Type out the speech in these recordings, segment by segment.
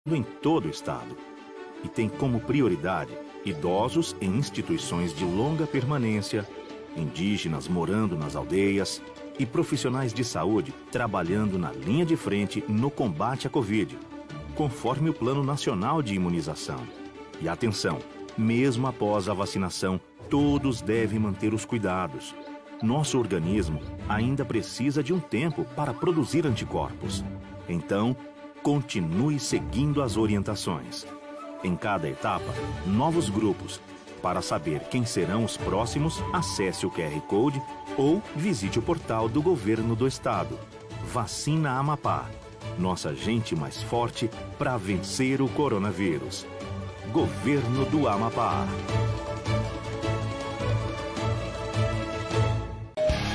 em todo o estado e tem como prioridade idosos em instituições de longa permanência, indígenas morando nas aldeias e profissionais de saúde trabalhando na linha de frente no combate à Covid, conforme o Plano Nacional de Imunização. E atenção, mesmo após a vacinação, todos devem manter os cuidados. Nosso organismo ainda precisa de um tempo para produzir anticorpos. Então, continue seguindo as orientações. Em cada etapa, novos grupos. Para saber quem serão os próximos, acesse o QR Code ou visite o portal do Governo do Estado. Vacina Amapá. Nossa gente mais forte para vencer o coronavírus. Governo do Amapá.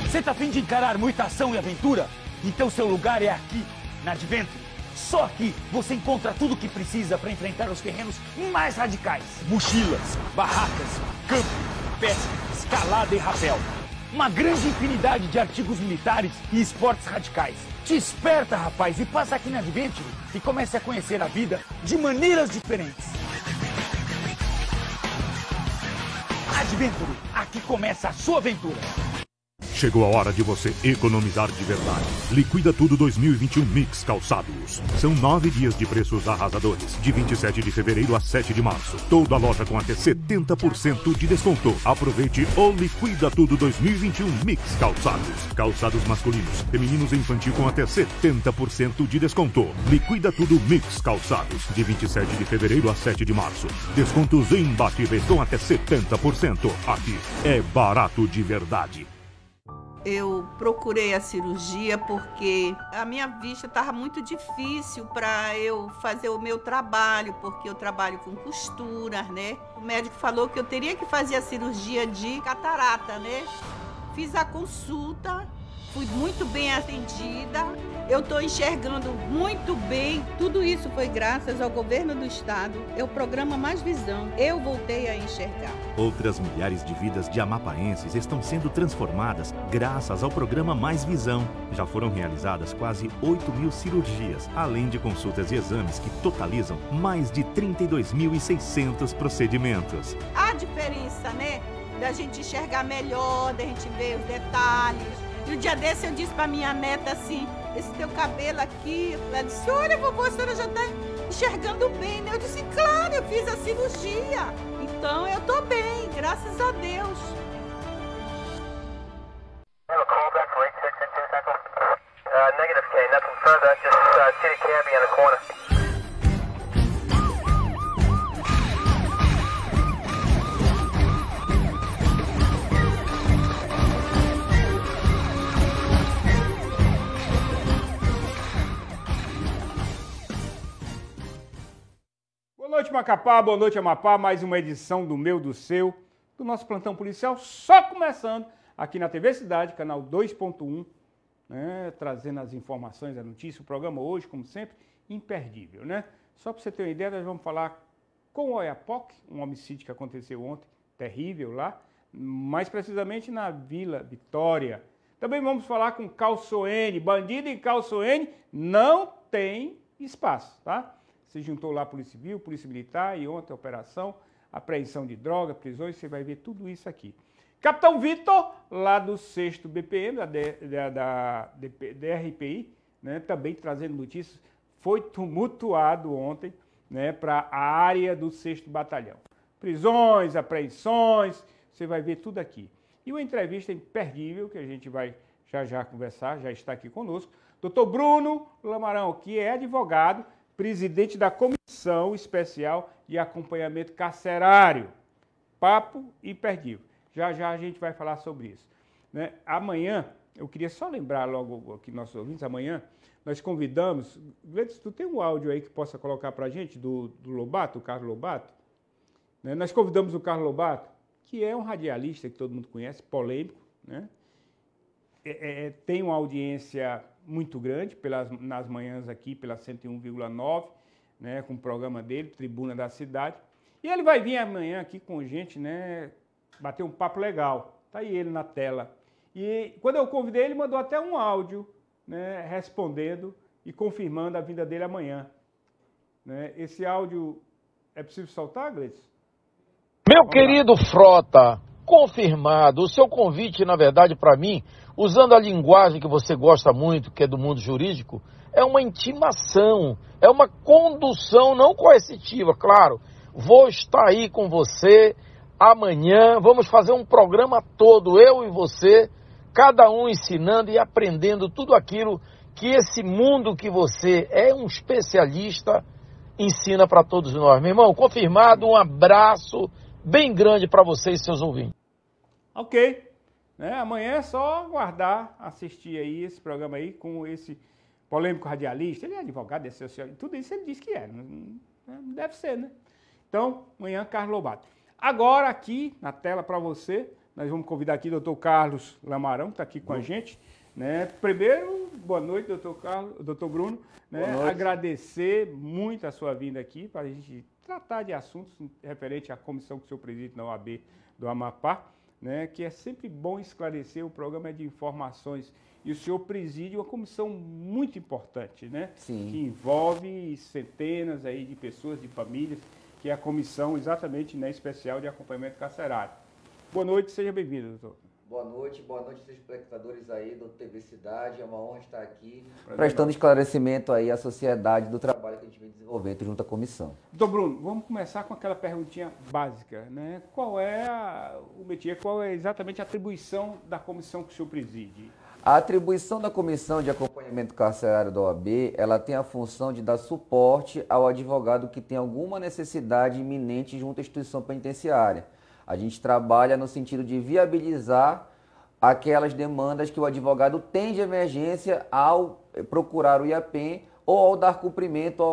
Você tá a fim de encarar muita ação e aventura? Então seu lugar é aqui, na Adventure. Só aqui você encontra tudo o que precisa para enfrentar os terrenos mais radicais. Mochilas, barracas, campo, pesca, escalada e rapel. Uma grande infinidade de artigos militares e esportes radicais. Te esperta, rapaz, e passa aqui na Adventure e comece a conhecer a vida de maneiras diferentes. Adventure, aqui começa a sua aventura. Chegou a hora de você economizar de verdade. Liquida Tudo 2021 Mix Calçados. São 9 dias de preços arrasadores. De 27 de fevereiro a 7 de março. Toda loja com até 70% de desconto. Aproveite o Liquida Tudo 2021 Mix Calçados. Calçados masculinos, femininos e infantil com até 70% de desconto. Liquida Tudo Mix Calçados. De 27 de fevereiro a 7 de março. Descontos imbatíveis com até 70%. Aqui é barato de verdade. Eu procurei a cirurgia porque a minha vista estava muito difícil para eu fazer o meu trabalho, porque eu trabalho com costuras, né? O médico falou que eu teria que fazer a cirurgia de catarata, né? Fiz a consulta, fui muito bem atendida, eu estou enxergando muito bem. Tudo isso foi graças ao governo do estado, é o programa Mais Visão. Eu voltei a enxergar. Outras milhares de vidas de amapaenses estão sendo transformadas graças ao programa Mais Visão. Já foram realizadas quase 8.000 cirurgias, além de consultas e exames que totalizam mais de 32.600 procedimentos. A diferença, né, da gente enxergar melhor, da gente ver os detalhes. E um dia desse eu disse pra minha neta assim, esse teu cabelo aqui, ela disse, olha vovô, a senhora já tá enxergando bem, né? Eu disse, claro, eu fiz a cirurgia, então eu tô bem, graças a Deus. Negative K, nothing further, just see the cabbie in the corner. Boa noite, Macapá, boa noite, Amapá, mais uma edição do meu, do seu, do nosso plantão policial, só começando aqui na TV Cidade, canal 2.1, né, trazendo as informações, a notícia, o programa hoje, como sempre, imperdível, né? Só para você ter uma ideia, nós vamos falar com o Oiapoque, um homicídio que aconteceu ontem, terrível lá, mais precisamente na Vila Vitória. Também vamos falar com Calçoene, bandido em Calçoene não tem espaço, tá? Se juntou lá a Polícia Civil, Polícia Militar e ontem a operação, apreensão de droga, prisões, você vai ver tudo isso aqui. Capitão Vitor, lá do 6º BPM, da DRPI, né, também trazendo notícias, foi tumultuado ontem, né, para a área do 6º Batalhão. Prisões, apreensões, você vai ver tudo aqui. E uma entrevista imperdível que a gente vai já conversar, já está aqui conosco, Dr. Bruno Lamarão, que é advogado, presidente da Comissão Especial de Acompanhamento Carcerário. Papo imperdível. Já a gente vai falar sobre isso, né? Amanhã, eu queria só lembrar logo aqui nossos ouvintes, amanhã nós convidamos, Gledes, tu tem um áudio aí que possa colocar para a gente do Lobato, o Carlos Lobato? Né? Nós convidamos o Carlos Lobato, que é um radialista que todo mundo conhece, polêmico, né? Tem uma audiência muito grande nas manhãs aqui, pela 101,9, né, com o programa dele, Tribuna da Cidade. E ele vai vir amanhã aqui com a gente, né, bater um papo legal. Tá aí ele na tela. E quando eu convidei, ele mandou até um áudio, né, respondendo e confirmando a vinda dele amanhã. né? Esse áudio é possível soltar, Gleice? Meu querido Frota, confirmado. O seu convite, na verdade, para mim, usando a linguagem que você gosta muito, que é do mundo jurídico, é uma intimação, é uma condução não coercitiva, claro. Vou estar aí com você amanhã, vamos fazer um programa todo, eu e você, cada um ensinando e aprendendo tudo aquilo que esse mundo que você é um especialista ensina para todos nós. Meu irmão, confirmado, um abraço bem grande para você e seus ouvintes. Ok. Né? Amanhã é só aguardar, assistir aí esse programa aí com esse polêmico radialista. Ele é advogado, é social, tudo isso ele disse que é. Não deve ser, né? Então, amanhã, Carlos Lobato. Agora aqui na tela para você, nós vamos convidar aqui o doutor Carlos Lamarão, que está aqui com a gente. Né? Primeiro, boa noite, doutor Bruno. Né? Agradecer muito a sua vinda aqui para a gente tratar de assuntos referentes à comissão que o senhor preside na OAB do Amapá, né? Que é sempre bom esclarecer, o programa é de informações. E o senhor preside uma comissão muito importante, né? Sim. Que envolve centenas aí de pessoas, de famílias, que é a comissão exatamente, né, especial de acompanhamento carcerário. Boa noite, seja bem-vindo, doutor. Boa noite, seus espectadores aí do TV Cidade. É uma honra estar aqui prestando esclarecimento aí à sociedade do trabalho que a gente vem desenvolvendo junto à comissão. Doutor Bruno, vamos começar com aquela perguntinha básica, né? Qual é o métier, qual é exatamente a atribuição da comissão que o senhor preside? A atribuição da Comissão de Acompanhamento Carcerário da OAB, ela tem a função de dar suporte ao advogado que tem alguma necessidade iminente junto à instituição penitenciária. A gente trabalha no sentido de viabilizar aquelas demandas que o advogado tem de emergência ao procurar o IAPEM ou ao dar cumprimento a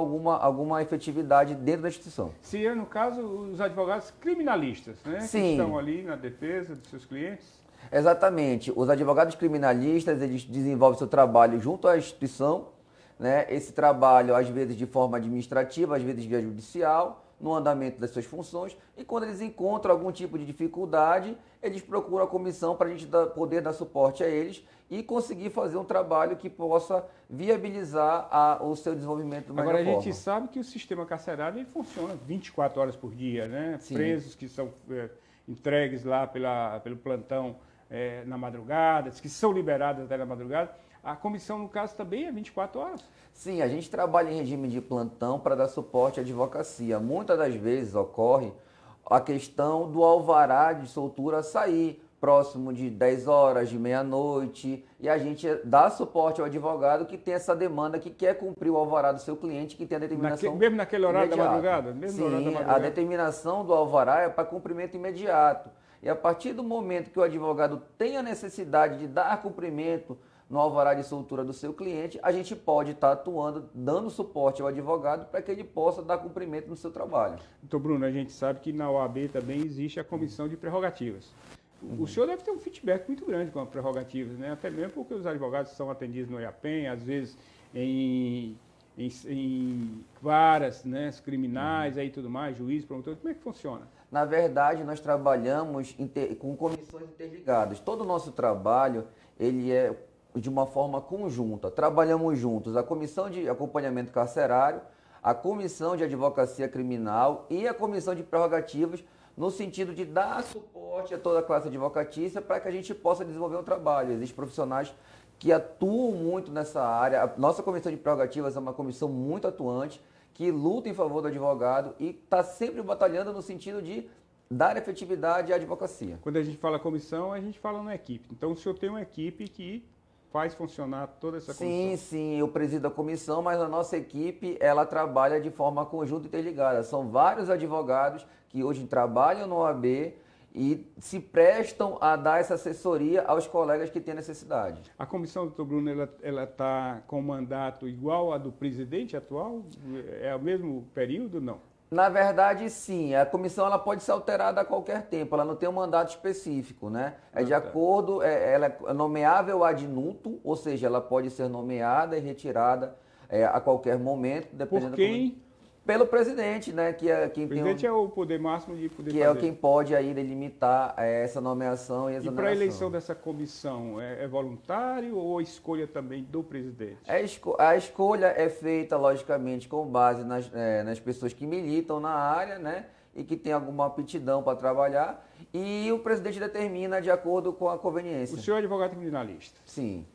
alguma efetividade dentro da instituição. Seria, no caso, os advogados criminalistas, né? Sim. Que estão ali na defesa dos seus clientes. Exatamente. Os advogados criminalistas, eles desenvolvem seu trabalho junto à instituição, né? Esse trabalho, às vezes, de forma administrativa, às vezes via judicial, no andamento das suas funções, e quando eles encontram algum tipo de dificuldade, eles procuram a comissão para a gente poder dar suporte a eles e conseguir fazer um trabalho que possa viabilizar o seu desenvolvimento do melhor forma. Agora, a gente forma. sabe que o sistema carcerário ele funciona 24 horas por dia, né? Sim. Presos que são entregues lá pelo plantão na madrugada, que são liberados até na madrugada. A comissão, no caso, também é 24 horas? Sim, a gente trabalha em regime de plantão para dar suporte à advocacia. Muitas das vezes ocorre a questão do alvará de soltura sair próximo de 10 horas, de meia-noite, e a gente dá suporte ao advogado que tem essa demanda, que quer cumprir o alvará do seu cliente, que tem a determinação mesmo naquele horário imediata. da madrugada? Mesmo Sim, no horário da madrugada. A determinação do alvará é para cumprimento imediato. E a partir do momento que o advogado tem a necessidade de dar cumprimento no alvará de soltura do seu cliente, a gente pode estar atuando, dando suporte ao advogado para que ele possa dar cumprimento no seu trabalho. Doutor Bruno, a gente sabe que na OAB também existe a comissão de prerrogativas. O senhor deve ter um feedback muito grande com as prerrogativas, né? Até mesmo porque os advogados são atendidos no IAPEM, às vezes em varas, né, criminais e tudo mais, juiz, promotor. Como é que funciona? Na verdade, nós trabalhamos com comissões interligadas. Todo o nosso trabalho ele é de uma forma conjunta. Trabalhamos juntos a Comissão de Acompanhamento Carcerário, a Comissão de Advocacia Criminal e a Comissão de Prerrogativas, no sentido de dar suporte a toda a classe advocatícia para que a gente possa desenvolver um trabalho. Existem profissionais que atuam muito nessa área. A nossa Comissão de Prerrogativas é uma comissão muito atuante, que luta em favor do advogado e está sempre batalhando no sentido de dar efetividade à advocacia. Quando a gente fala comissão, a gente fala na equipe. Então, o senhor tem uma equipe que faz funcionar toda essa comissão? Sim, eu presido a comissão, mas a nossa equipe, ela trabalha de forma conjunta e interligada. São vários advogados que hoje trabalham no OAB e se prestam a dar essa assessoria aos colegas que têm necessidade. A comissão, doutor Bruno, ela está com mandato igual a do presidente atual? É o mesmo período ou não? Na verdade, sim. A comissão ela pode ser alterada a qualquer tempo. Ela não tem um mandato específico, né? É de acordo, ela é nomeável ad nutum, ou seja, ela pode ser nomeada e retirada a qualquer momento. Por quem? Pelo presidente, né? Que é quem O presidente é o poder máximo de poder que fazer. é quem pode aí delimitar essa nomeação e exoneração. E para a eleição dessa comissão, é voluntário ou escolha também do presidente? A escolha é feita, logicamente, com base nas pessoas que militam na área, né? E que tem alguma aptidão para trabalhar. E o presidente determina de acordo com a conveniência. O senhor é advogado criminalista. Sim.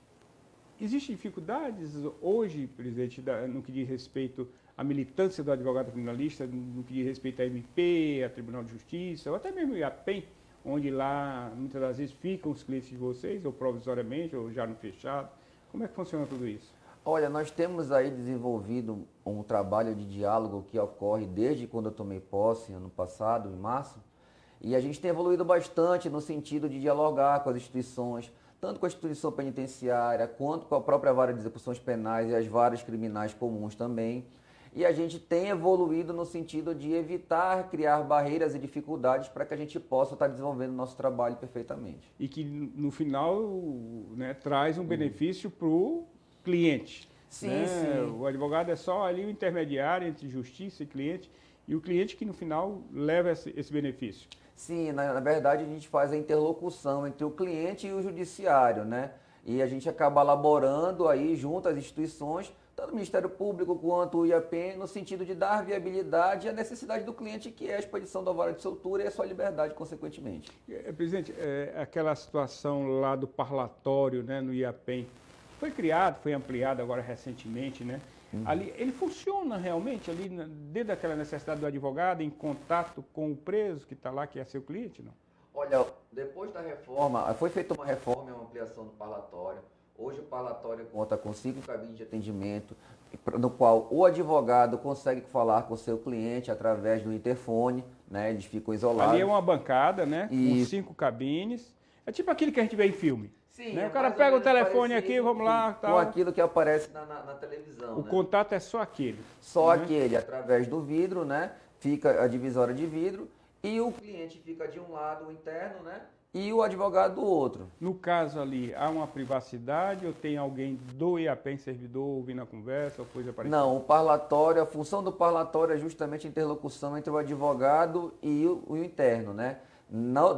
Existem dificuldades hoje, presidente, no que diz respeito à militância do advogado criminalista, no que diz respeito à MP, a Tribunal de Justiça, ou até mesmo a IAPEM, onde lá, muitas das vezes, ficam os clientes de vocês, ou provisoriamente, ou já no fechado. Como é que funciona tudo isso? Olha, nós temos aí desenvolvido um trabalho de diálogo que ocorre desde quando eu tomei posse, ano passado, em março, e a gente tem evoluído bastante no sentido de dialogar com as instituições, tanto com a instituição penitenciária, quanto com a própria vara de execuções penais e as varas criminais comuns também. E a gente tem evoluído no sentido de evitar criar barreiras e dificuldades para que a gente possa estar desenvolvendo o nosso trabalho perfeitamente. E que, no final, né, traz um benefício para o cliente. Sim, né? sim. O advogado é só ali o intermediário entre justiça e o cliente que, no final, leva esse benefício. Sim, na verdade a gente faz a interlocução entre o cliente e o judiciário, né? E a gente acaba elaborando aí junto às instituições, tanto o Ministério Público quanto o IAPEM, no sentido de dar viabilidade à necessidade do cliente, que é a expedição da vara de soltura e a sua liberdade, consequentemente. Presidente, aquela situação lá do parlatório, né, no IAPEM, foi criado, foi ampliado agora recentemente, né? Ali, ele funciona realmente ali dentro daquela necessidade do advogado em contato com o preso que está lá, que é seu cliente, não? Olha, depois da reforma, foi feita uma reforma e uma ampliação do parlatório. Hoje o parlatório conta com 5 cabines de atendimento, no qual o advogado consegue falar com o seu cliente através do interfone, né? Eles ficam isolados. Ali é uma bancada, né? E... com 5 cabines. É tipo aquele que a gente vê em filme. Sim, né? é O cara mais ou pega o menos telefone parecido aqui, vamos lá, com tal. aquilo que aparece na televisão. O né? contato é só aquele. Só né? aquele, através do vidro, né? Fica a divisória de vidro e o cliente fica de um lado, o interno, né? E o advogado do outro. No caso ali, há uma privacidade ou tem alguém do IAPEM servidor ouvindo a conversa ou coisa parecida? Não, o parlatório, a função do parlatório é justamente a interlocução entre o advogado e o interno, né?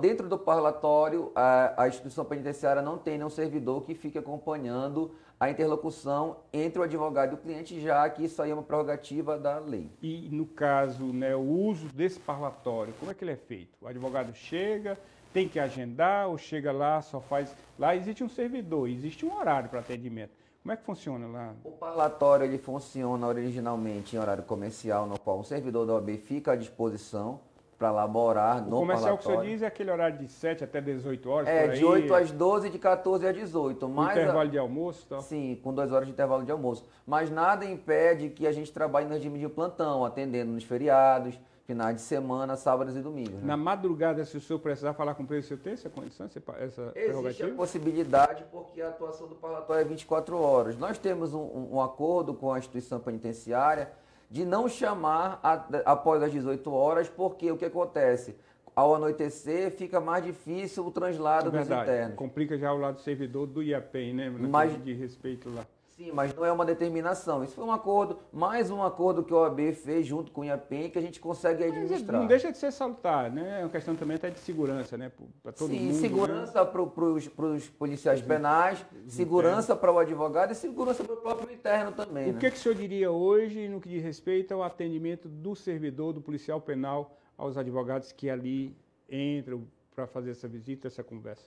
Dentro do parlatório, a instituição penitenciária não tem nenhum servidor que fique acompanhando a interlocução entre o advogado e o cliente, já que isso aí é uma prerrogativa da lei. E no caso, né, o uso desse parlatório, como é que ele é feito? O advogado chega, tem que agendar, ou chega lá, só faz... Lá existe um servidor, existe um horário para atendimento. Como é que funciona lá? O parlatório ele funciona originalmente em horário comercial, no qual o servidor da OAB fica à disposição para elaborar no parlatório. O comercial que o senhor diz é aquele horário de 7 até 18 horas, É, por aí, de 8 às 12 e de 14 às 18. Com intervalo de almoço e tal? Sim, com 2 horas de intervalo de almoço. Mas nada impede que a gente trabalhe no regime de plantão, atendendo nos feriados, finais de semana, sábados e domingos. Né? Na madrugada, se o senhor precisar falar com o preso, o senhor tem essa condição, essa prerrogativa? Existe a possibilidade, porque a atuação do parlatório é 24 horas. Nós temos um acordo com a instituição penitenciária de não chamar após as 18 horas, porque o que acontece? Ao anoitecer, fica mais difícil o translado dos internos. Complica já o lado servidor do IAPEM, né? Mas, de respeito lá. Sim, mas não é uma determinação. Isso foi um acordo, mais um acordo que a OAB fez junto com o IAPEM, que a gente consegue administrar. Não deixa de ser salutar, né? É uma questão também até de segurança, né? Para todo mundo. Sim, segurança, né? Para os policiais penais, segurança para o advogado e segurança para o próprio interno também. O que o senhor diria hoje no que diz respeito ao atendimento do servidor, do policial penal, aos advogados que ali entram para fazer essa visita, essa conversa?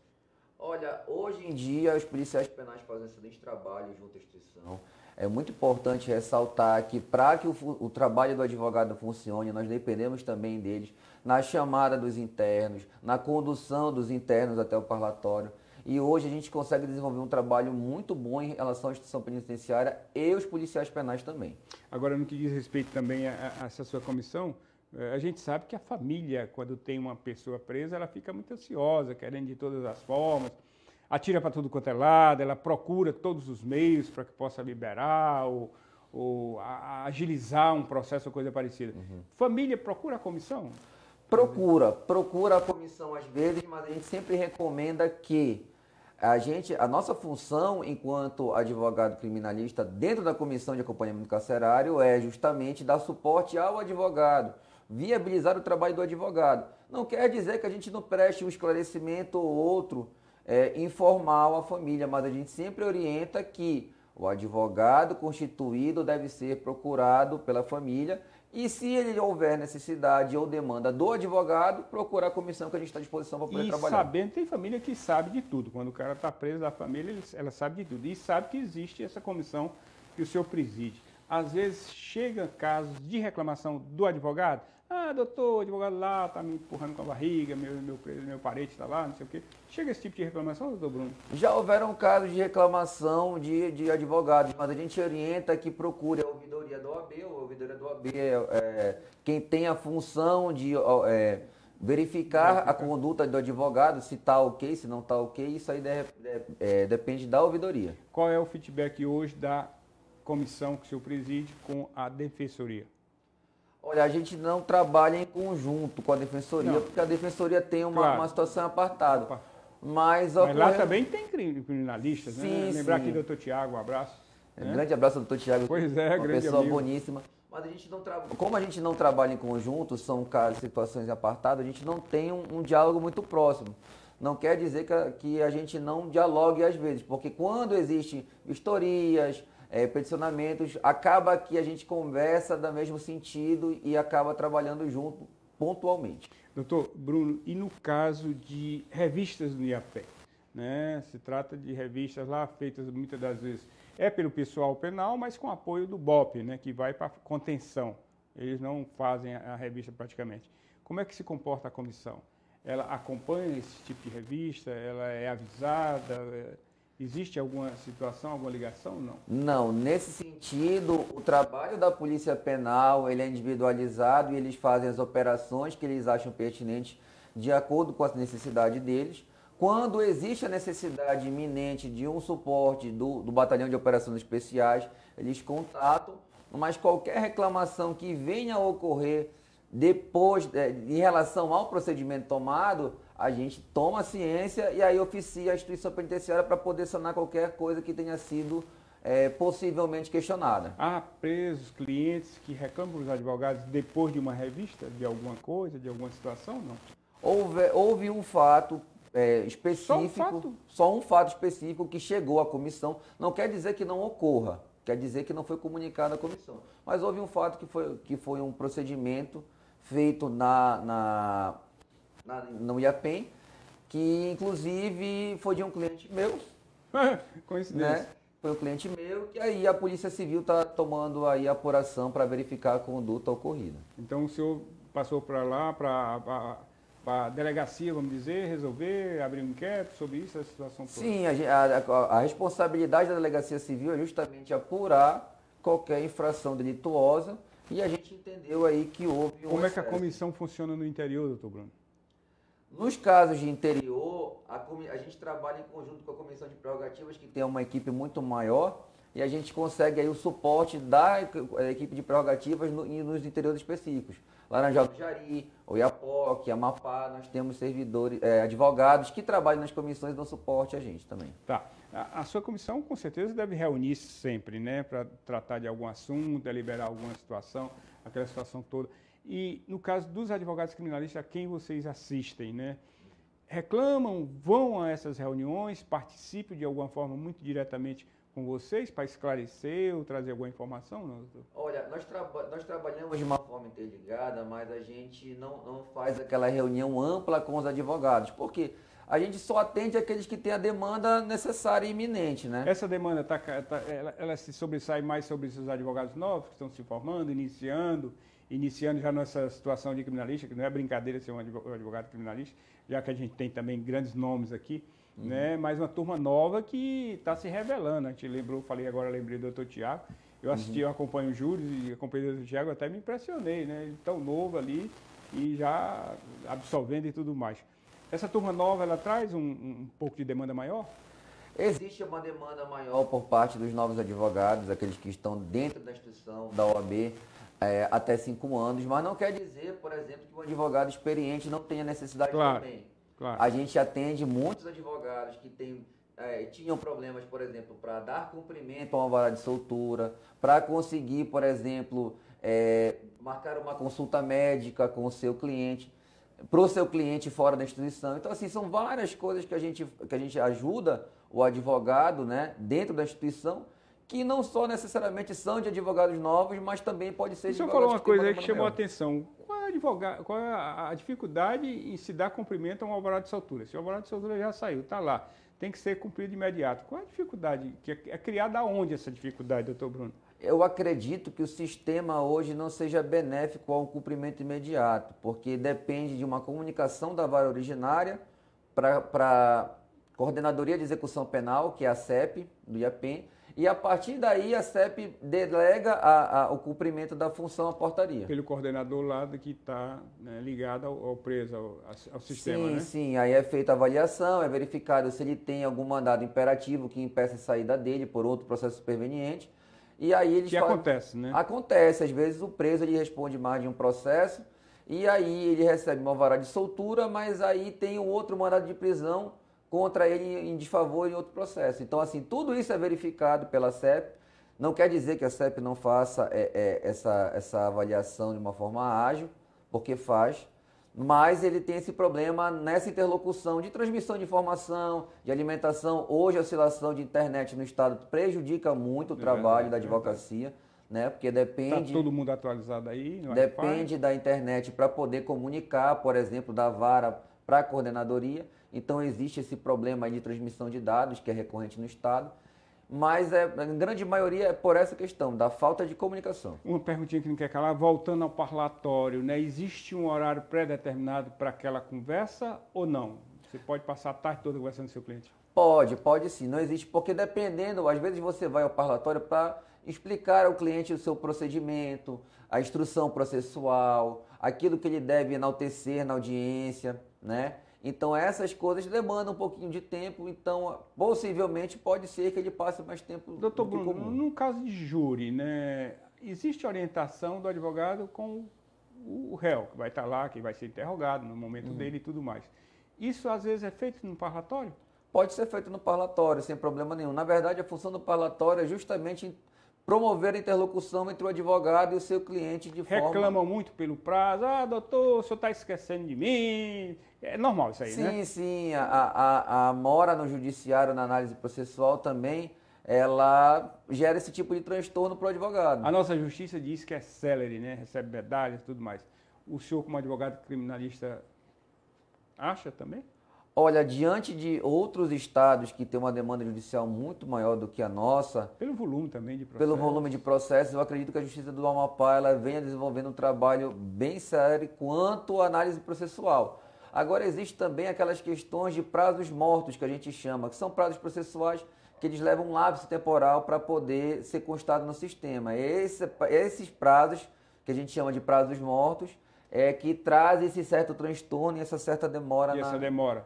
Olha, hoje em dia os policiais penais fazem excelente trabalho junto à instituição. É muito importante ressaltar que para que o trabalho do advogado funcione, nós dependemos também deles na chamada dos internos, na condução dos internos até o parlatório. E hoje a gente consegue desenvolver um trabalho muito bom em relação à instituição penitenciária e os policiais penais também. Agora, no que diz respeito também a essa sua comissão, a gente sabe que a família, quando tem uma pessoa presa, ela fica muito ansiosa, querendo de todas as formas, atira para tudo quanto é lado, ela procura todos os meios para que possa liberar ou agilizar um processo ou coisa parecida. Família procura a comissão? Procura a comissão às vezes, mas a gente sempre recomenda que A nossa função enquanto advogado criminalista dentro da comissão de acompanhamento carcerário é justamente dar suporte ao advogado, viabilizar o trabalho do advogado. Não quer dizer que a gente não preste um esclarecimento ou outro informal à família, mas a gente sempre orienta que o advogado constituído deve ser procurado pela família e, se ele houver necessidade ou demanda do advogado, procurar a comissão que a gente está à disposição para poder trabalhar. E sabendo, tem família que sabe de tudo. Quando o cara está preso da família, ela sabe de tudo. E sabe que existe essa comissão que o senhor preside. Às vezes chegam casos de reclamação do advogado. Ah, doutor, o advogado lá está me empurrando com a barriga, meu parente está lá, não sei o quê. Chega esse tipo de reclamação, doutor Bruno? Já houveram casos de reclamação de advogados, mas a gente orienta que procure a ouvidoria da OAB. A ouvidoria da OAB é quem tem a função de verificar a conduta do advogado, se está ok, se não está ok. Isso aí depende da ouvidoria. Qual é o feedback hoje da comissão que o senhor preside com a defensoria? Olha, a gente não trabalha em conjunto com a defensoria, porque a defensoria tem uma situação apartada. Mas lá também tem criminalistas, sim, né? Lembrar sim. aqui do doutor Tiago, um abraço. Grande abraço ao doutor Tiago, pois é, uma grande pessoa amigo. boníssima. Mas a gente não como a gente não trabalha em conjunto, são casos, situações apartadas, a gente não tem um diálogo muito próximo. Não quer dizer que a gente não dialogue às vezes, porque quando existem vistorias, peticionamentos, acaba que a gente conversa do mesmo sentido e acaba trabalhando junto pontualmente. Doutor Bruno, e no caso de revistas do IAPE? Né? Se trata de revistas lá feitas muitas das vezes pelo pessoal penal, mas com apoio do BOP, né? Que vai para contenção. Eles não fazem a revista praticamente. Como é que se comporta a comissão? Ela acompanha esse tipo de revista? Ela é avisada? Existe alguma situação, alguma ligação ou não? Não, nesse sentido, o trabalho da Polícia Penal ele é individualizado e eles fazem as operações que eles acham pertinentes de acordo com a necessidade deles. Quando existe a necessidade iminente de um suporte do Batalhão de Operações Especiais, eles contatam, mas qualquer reclamação que venha a ocorrer depois, em relação ao procedimento tomado, a gente toma ciência e aí oficia a instituição penitenciária para poder sanar qualquer coisa que tenha sido possivelmente questionada. Há presos, clientes que reclamam dos advogados depois de uma revista, de alguma coisa, de alguma situação, não? Houve um fato específico, só um fato específico que chegou à comissão. Não quer dizer que não ocorra, quer dizer que não foi comunicado à comissão. Mas houve um fato que foi um procedimento feito no IAPEM, que inclusive foi de um cliente meu. Coincidência. Né? Foi um cliente meu, que aí a Polícia Civil está tomando aí a apuração para verificar a conduta ocorrida. Então o senhor passou para lá, para a delegacia, vamos dizer, resolver, abrir um inquérito sobre isso, a situação toda? Sim, a responsabilidade da Delegacia Civil é justamente apurar qualquer infração delituosa e a gente entendeu aí que houve um Como é que a excesso. comissão funciona no interior, doutor Bruno? Nos casos de interior, a gente trabalha em conjunto com a Comissão de Prerrogativas, que tem uma equipe muito maior, e a gente consegue aí o suporte da equipe de prerrogativas nos interiores específicos. Laranjal do Jari, Oiapoque, Amapá, nós temos servidores, advogados que trabalham nas comissões e dão suporte a gente também. Tá. A sua comissão, com certeza, deve reunir sempre, né, para tratar de algum assunto, deliberar alguma situação, aquela situação toda. E, no caso dos advogados criminalistas, a quem vocês assistem, né? Reclamam, vão a essas reuniões, participam de alguma forma muito diretamente com vocês para esclarecer ou trazer alguma informação? Não, doutor? Olha, nós trabalhamos de uma forma interligada, mas a gente não faz aquela reunião ampla com os advogados, porque a gente só atende aqueles que têm a demanda necessária e iminente, né? Essa demanda ela se sobressai mais sobre esses advogados novos que estão se formando, iniciando já nessa situação de criminalista, que não é brincadeira ser um advogado criminalista, já que a gente tem também grandes nomes aqui, né? Mas uma turma nova que está se revelando. A gente lembrei do doutor Tiago. Eu assisti, eu acompanho o Júlio e acompanhei o doutor Tiago, até me impressionei, né? Ele tão novo ali e já absolvendo e tudo mais. Essa turma nova, ela traz um pouco de demanda maior? Existe uma demanda maior por parte dos novos advogados, aqueles que estão dentro da instituição, da OAB, até 5 anos, mas não quer dizer, por exemplo, que um advogado experiente não tenha necessidade também. Claro. A gente atende muitos advogados que têm tinham problemas, por exemplo, para dar cumprimento a uma vara de soltura, para conseguir, por exemplo, marcar uma consulta médica com o seu cliente, para o seu cliente fora da instituição. Então, assim, são várias coisas que a gente ajuda o advogado, né, dentro da instituição, que não só necessariamente são de advogados novos, mas também pode ser de O senhor advogados falou uma que têm coisa aí que demanda chamou a maior. atenção. Qual é a dificuldade em se dar cumprimento a um alvará de soltura? Se o alvará de soltura já saiu, está lá, tem que ser cumprido de imediato. Qual é a dificuldade? É criada aonde essa dificuldade, doutor Bruno? Eu acredito que o sistema hoje não seja benéfico ao cumprimento imediato, porque depende de uma comunicação da vara originária para a Coordenadoria de Execução Penal, que é a CEP, do IAPEN, e a partir daí a CEP delega o cumprimento da função à portaria. Aquele coordenador lá que está, né, ligado ao preso, ao sistema, Sim, né? sim. Aí é feita a avaliação, é verificado se ele tem algum mandado imperativo que impeça a saída dele por outro processo superveniente. E aí eles Acontece, né? Acontece. Às vezes o preso ele responde mais de um processo e aí ele recebe uma vara de soltura, mas aí tem um outro mandado de prisão contra ele em desfavor em outro processo. Então, assim, tudo isso é verificado pela CEP. Não quer dizer que a CEP não faça essa avaliação de uma forma ágil, porque faz, mas ele tem esse problema nessa interlocução de transmissão de informação, de alimentação. Hoje a oscilação de internet no Estado prejudica muito o trabalho da advocacia, né? Porque depende... Está todo mundo atualizado aí? No Depende da internet para poder comunicar, por exemplo, da vara para a coordenadoria. Então existe esse problema aí de transmissão de dados, que é recorrente no Estado. Mas a grande maioria é por essa questão, da falta de comunicação. Uma perguntinha que não quer calar, voltando ao parlatório, né? Existe um horário pré-determinado para aquela conversa ou não? Você pode passar a tarde toda conversando com seu cliente? Pode sim, não existe, porque dependendo, às vezes você vai ao parlatório para explicar ao cliente o seu procedimento, a instrução processual, aquilo que ele deve enaltecer na audiência, né? Então essas coisas demandam um pouquinho de tempo, então possivelmente pode ser que ele passe mais tempo Doutor do que Bruno, comum. num caso de júri, né, existe orientação do advogado com o réu, que vai estar lá, que vai ser interrogado no momento dele e tudo mais. Isso às vezes é feito no parlatório? Pode ser feito no parlatório, sem problema nenhum. Na verdade, a função do parlatório é justamente promover a interlocução entre o advogado e o seu cliente de forma... Reclamam muito pelo prazo. Ah, doutor, o senhor está esquecendo de mim. É normal isso aí, né? Sim. A mora no judiciário, na análise processual também, ela gera esse tipo de transtorno para o advogado. A nossa justiça diz que é célere, né? Recebe medalhas e tudo mais. O senhor, como advogado criminalista, acha também? Olha, diante de outros estados que têm uma demanda judicial muito maior do que a nossa... Pelo volume também de processos. Pelo volume de processos, eu acredito que a Justiça do Amapá ela venha desenvolvendo um trabalho bem sério quanto à análise processual. Agora, existe também aquelas questões de prazos mortos, que a gente chama, que são prazos processuais que eles levam um lapso temporal para poder ser constado no sistema. Esses prazos, que a gente chama de prazos mortos, que traz esse certo transtorno e essa certa demora,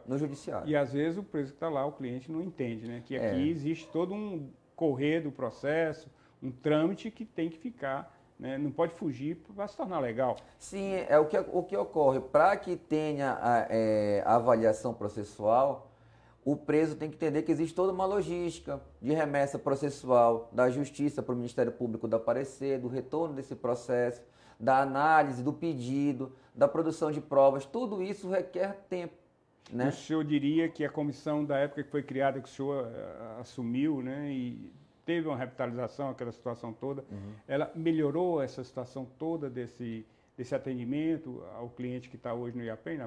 no judiciário. E às vezes o preso que está lá, o cliente não entende, né? Que aqui existe todo um correr do processo, um trâmite que tem que ficar, né? Não pode fugir para se tornar legal. Sim, é o que ocorre. Para que tenha a avaliação processual, o preso tem que entender que existe toda uma logística de remessa processual da Justiça para o Ministério Público dar parecer, do retorno desse processo, da análise, do pedido, da produção de provas, tudo isso requer tempo, né? O senhor diria que a comissão da época que foi criada, que o senhor assumiu, né, e teve uma revitalização, aquela situação toda, ela melhorou essa situação toda desse atendimento ao cliente que está hoje no IAPEN,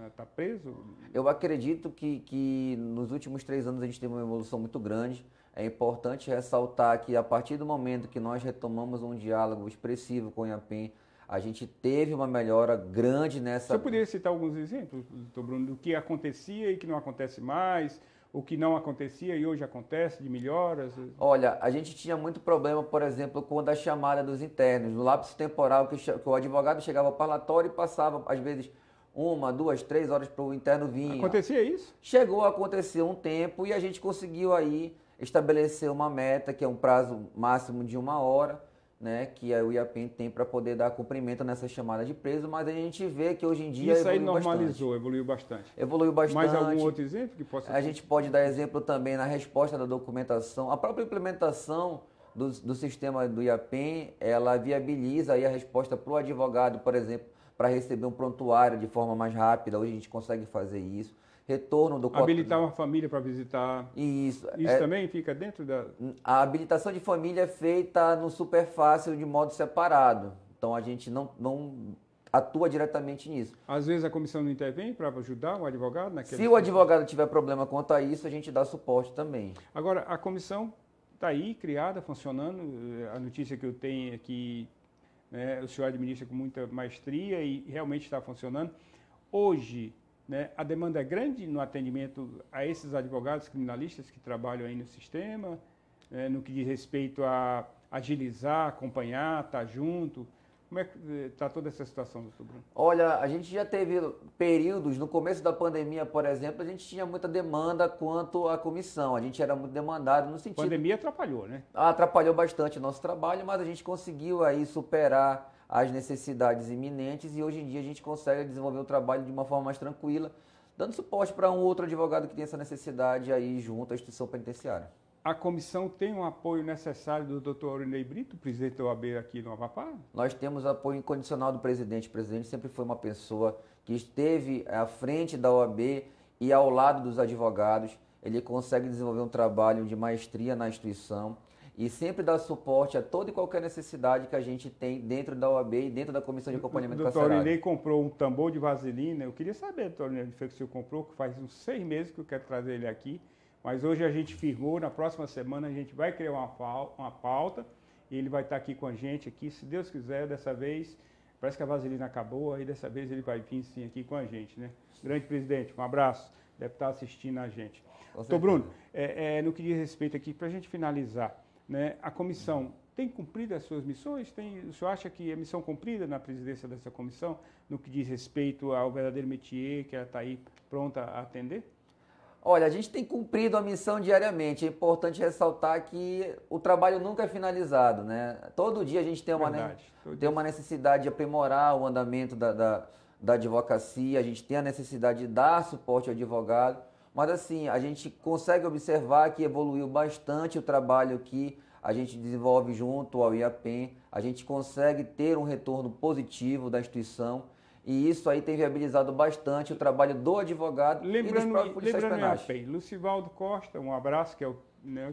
está preso? Eu acredito que nos últimos 3 anos a gente teve uma evolução muito grande. É importante ressaltar que a partir do momento que nós retomamos um diálogo expressivo com o IAPEN, a gente teve uma melhora grande nessa... Você poderia citar alguns exemplos, doutor Bruno, do que acontecia e que não acontece mais, o que não acontecia e hoje acontece, de melhoras? Olha, a gente tinha muito problema, por exemplo, com a chamada dos internos, no lapso temporal que o advogado chegava ao parlatório e passava, às vezes, 1, 2, 3 horas para o interno vir. Acontecia isso? Chegou a acontecer um tempo e a gente conseguiu aí estabelecer uma meta, que é um prazo máximo de 1 hora, né, que a IAPEN tem para poder dar cumprimento nessa chamada de preso, mas a gente vê que hoje em dia isso aí normalizou, evoluiu bastante. Evoluiu bastante. Mais algum outro exemplo que possa... A gente pode dar exemplo também na resposta da documentação. A própria implementação do sistema do IAPEN, ela viabiliza aí a resposta para o advogado, por exemplo, para receber um prontuário de forma mais rápida. Hoje a gente consegue fazer isso. Retorno do... Habilitar uma família para visitar. Isso. Isso também fica dentro da... A habilitação de família é feita no Superfácil de modo separado. Então a gente não atua diretamente nisso. Às vezes a comissão não intervém para ajudar o advogado naquele... Se o advogado tiver problema quanto a isso, a gente dá suporte também. Agora, a comissão está aí, criada, funcionando. A notícia que eu tenho é que, né, o senhor administra com muita maestria e realmente está funcionando. Hoje... né, a demanda é grande no atendimento a esses advogados criminalistas que trabalham aí no sistema, no que diz respeito a agilizar, acompanhar, estar junto. Como é que está toda essa situação, doutor Bruno? Olha, a gente já teve períodos, no começo da pandemia, por exemplo, a gente tinha muita demanda quanto à comissão. A gente era muito demandado no sentido... A pandemia atrapalhou, né? Atrapalhou bastante o nosso trabalho, mas a gente conseguiu aí superar as necessidades iminentes e hoje em dia a gente consegue desenvolver o trabalho de uma forma mais tranquila, dando suporte para um outro advogado que tem essa necessidade aí junto à instituição penitenciária. A comissão tem um apoio necessário do Dr. Aurinei Brito, presidente da OAB aqui no Amapá? Nós temos apoio incondicional do presidente. O presidente sempre foi uma pessoa que esteve à frente da OAB e ao lado dos advogados. Ele consegue desenvolver um trabalho de maestria na instituição e sempre dá suporte a toda e qualquer necessidade que a gente tem dentro da OAB e dentro da Comissão de Acompanhamento Carcerário. O doutor Aurinei comprou um tambor de vaselina. Eu queria saber, doutor Aurinei, onde foi que o senhor comprou, que faz uns 6 meses que eu quero trazer ele aqui. Mas hoje a gente firmou, na próxima semana a gente vai criar uma pauta e ele vai estar aqui com a gente, aqui, se Deus quiser, dessa vez, parece que a vaselina acabou, aí dessa vez ele vai vir sim aqui com a gente, né? Grande presidente, um abraço, deve estar assistindo a gente. Doutor Bruno, no que diz respeito aqui, para a gente finalizar, né, a comissão tem cumprido as suas missões? O senhor acha que a missão cumprida na presidência dessa comissão, no que diz respeito ao verdadeiro métier, que ela está aí pronta a atender? Olha, a gente tem cumprido a missão diariamente. É importante ressaltar que o trabalho nunca é finalizado, né? Todo dia a gente tem uma necessidade de aprimorar o andamento da advocacia, a gente tem a necessidade de dar suporte ao advogado, mas assim, a gente consegue observar que evoluiu bastante o trabalho que a gente desenvolve junto ao IAPEN, a gente consegue ter um retorno positivo da instituição, e isso aí tem viabilizado bastante o trabalho do advogado e dos próprios policiais penais. Lembrando, Lucivaldo Costa, um abraço, que é o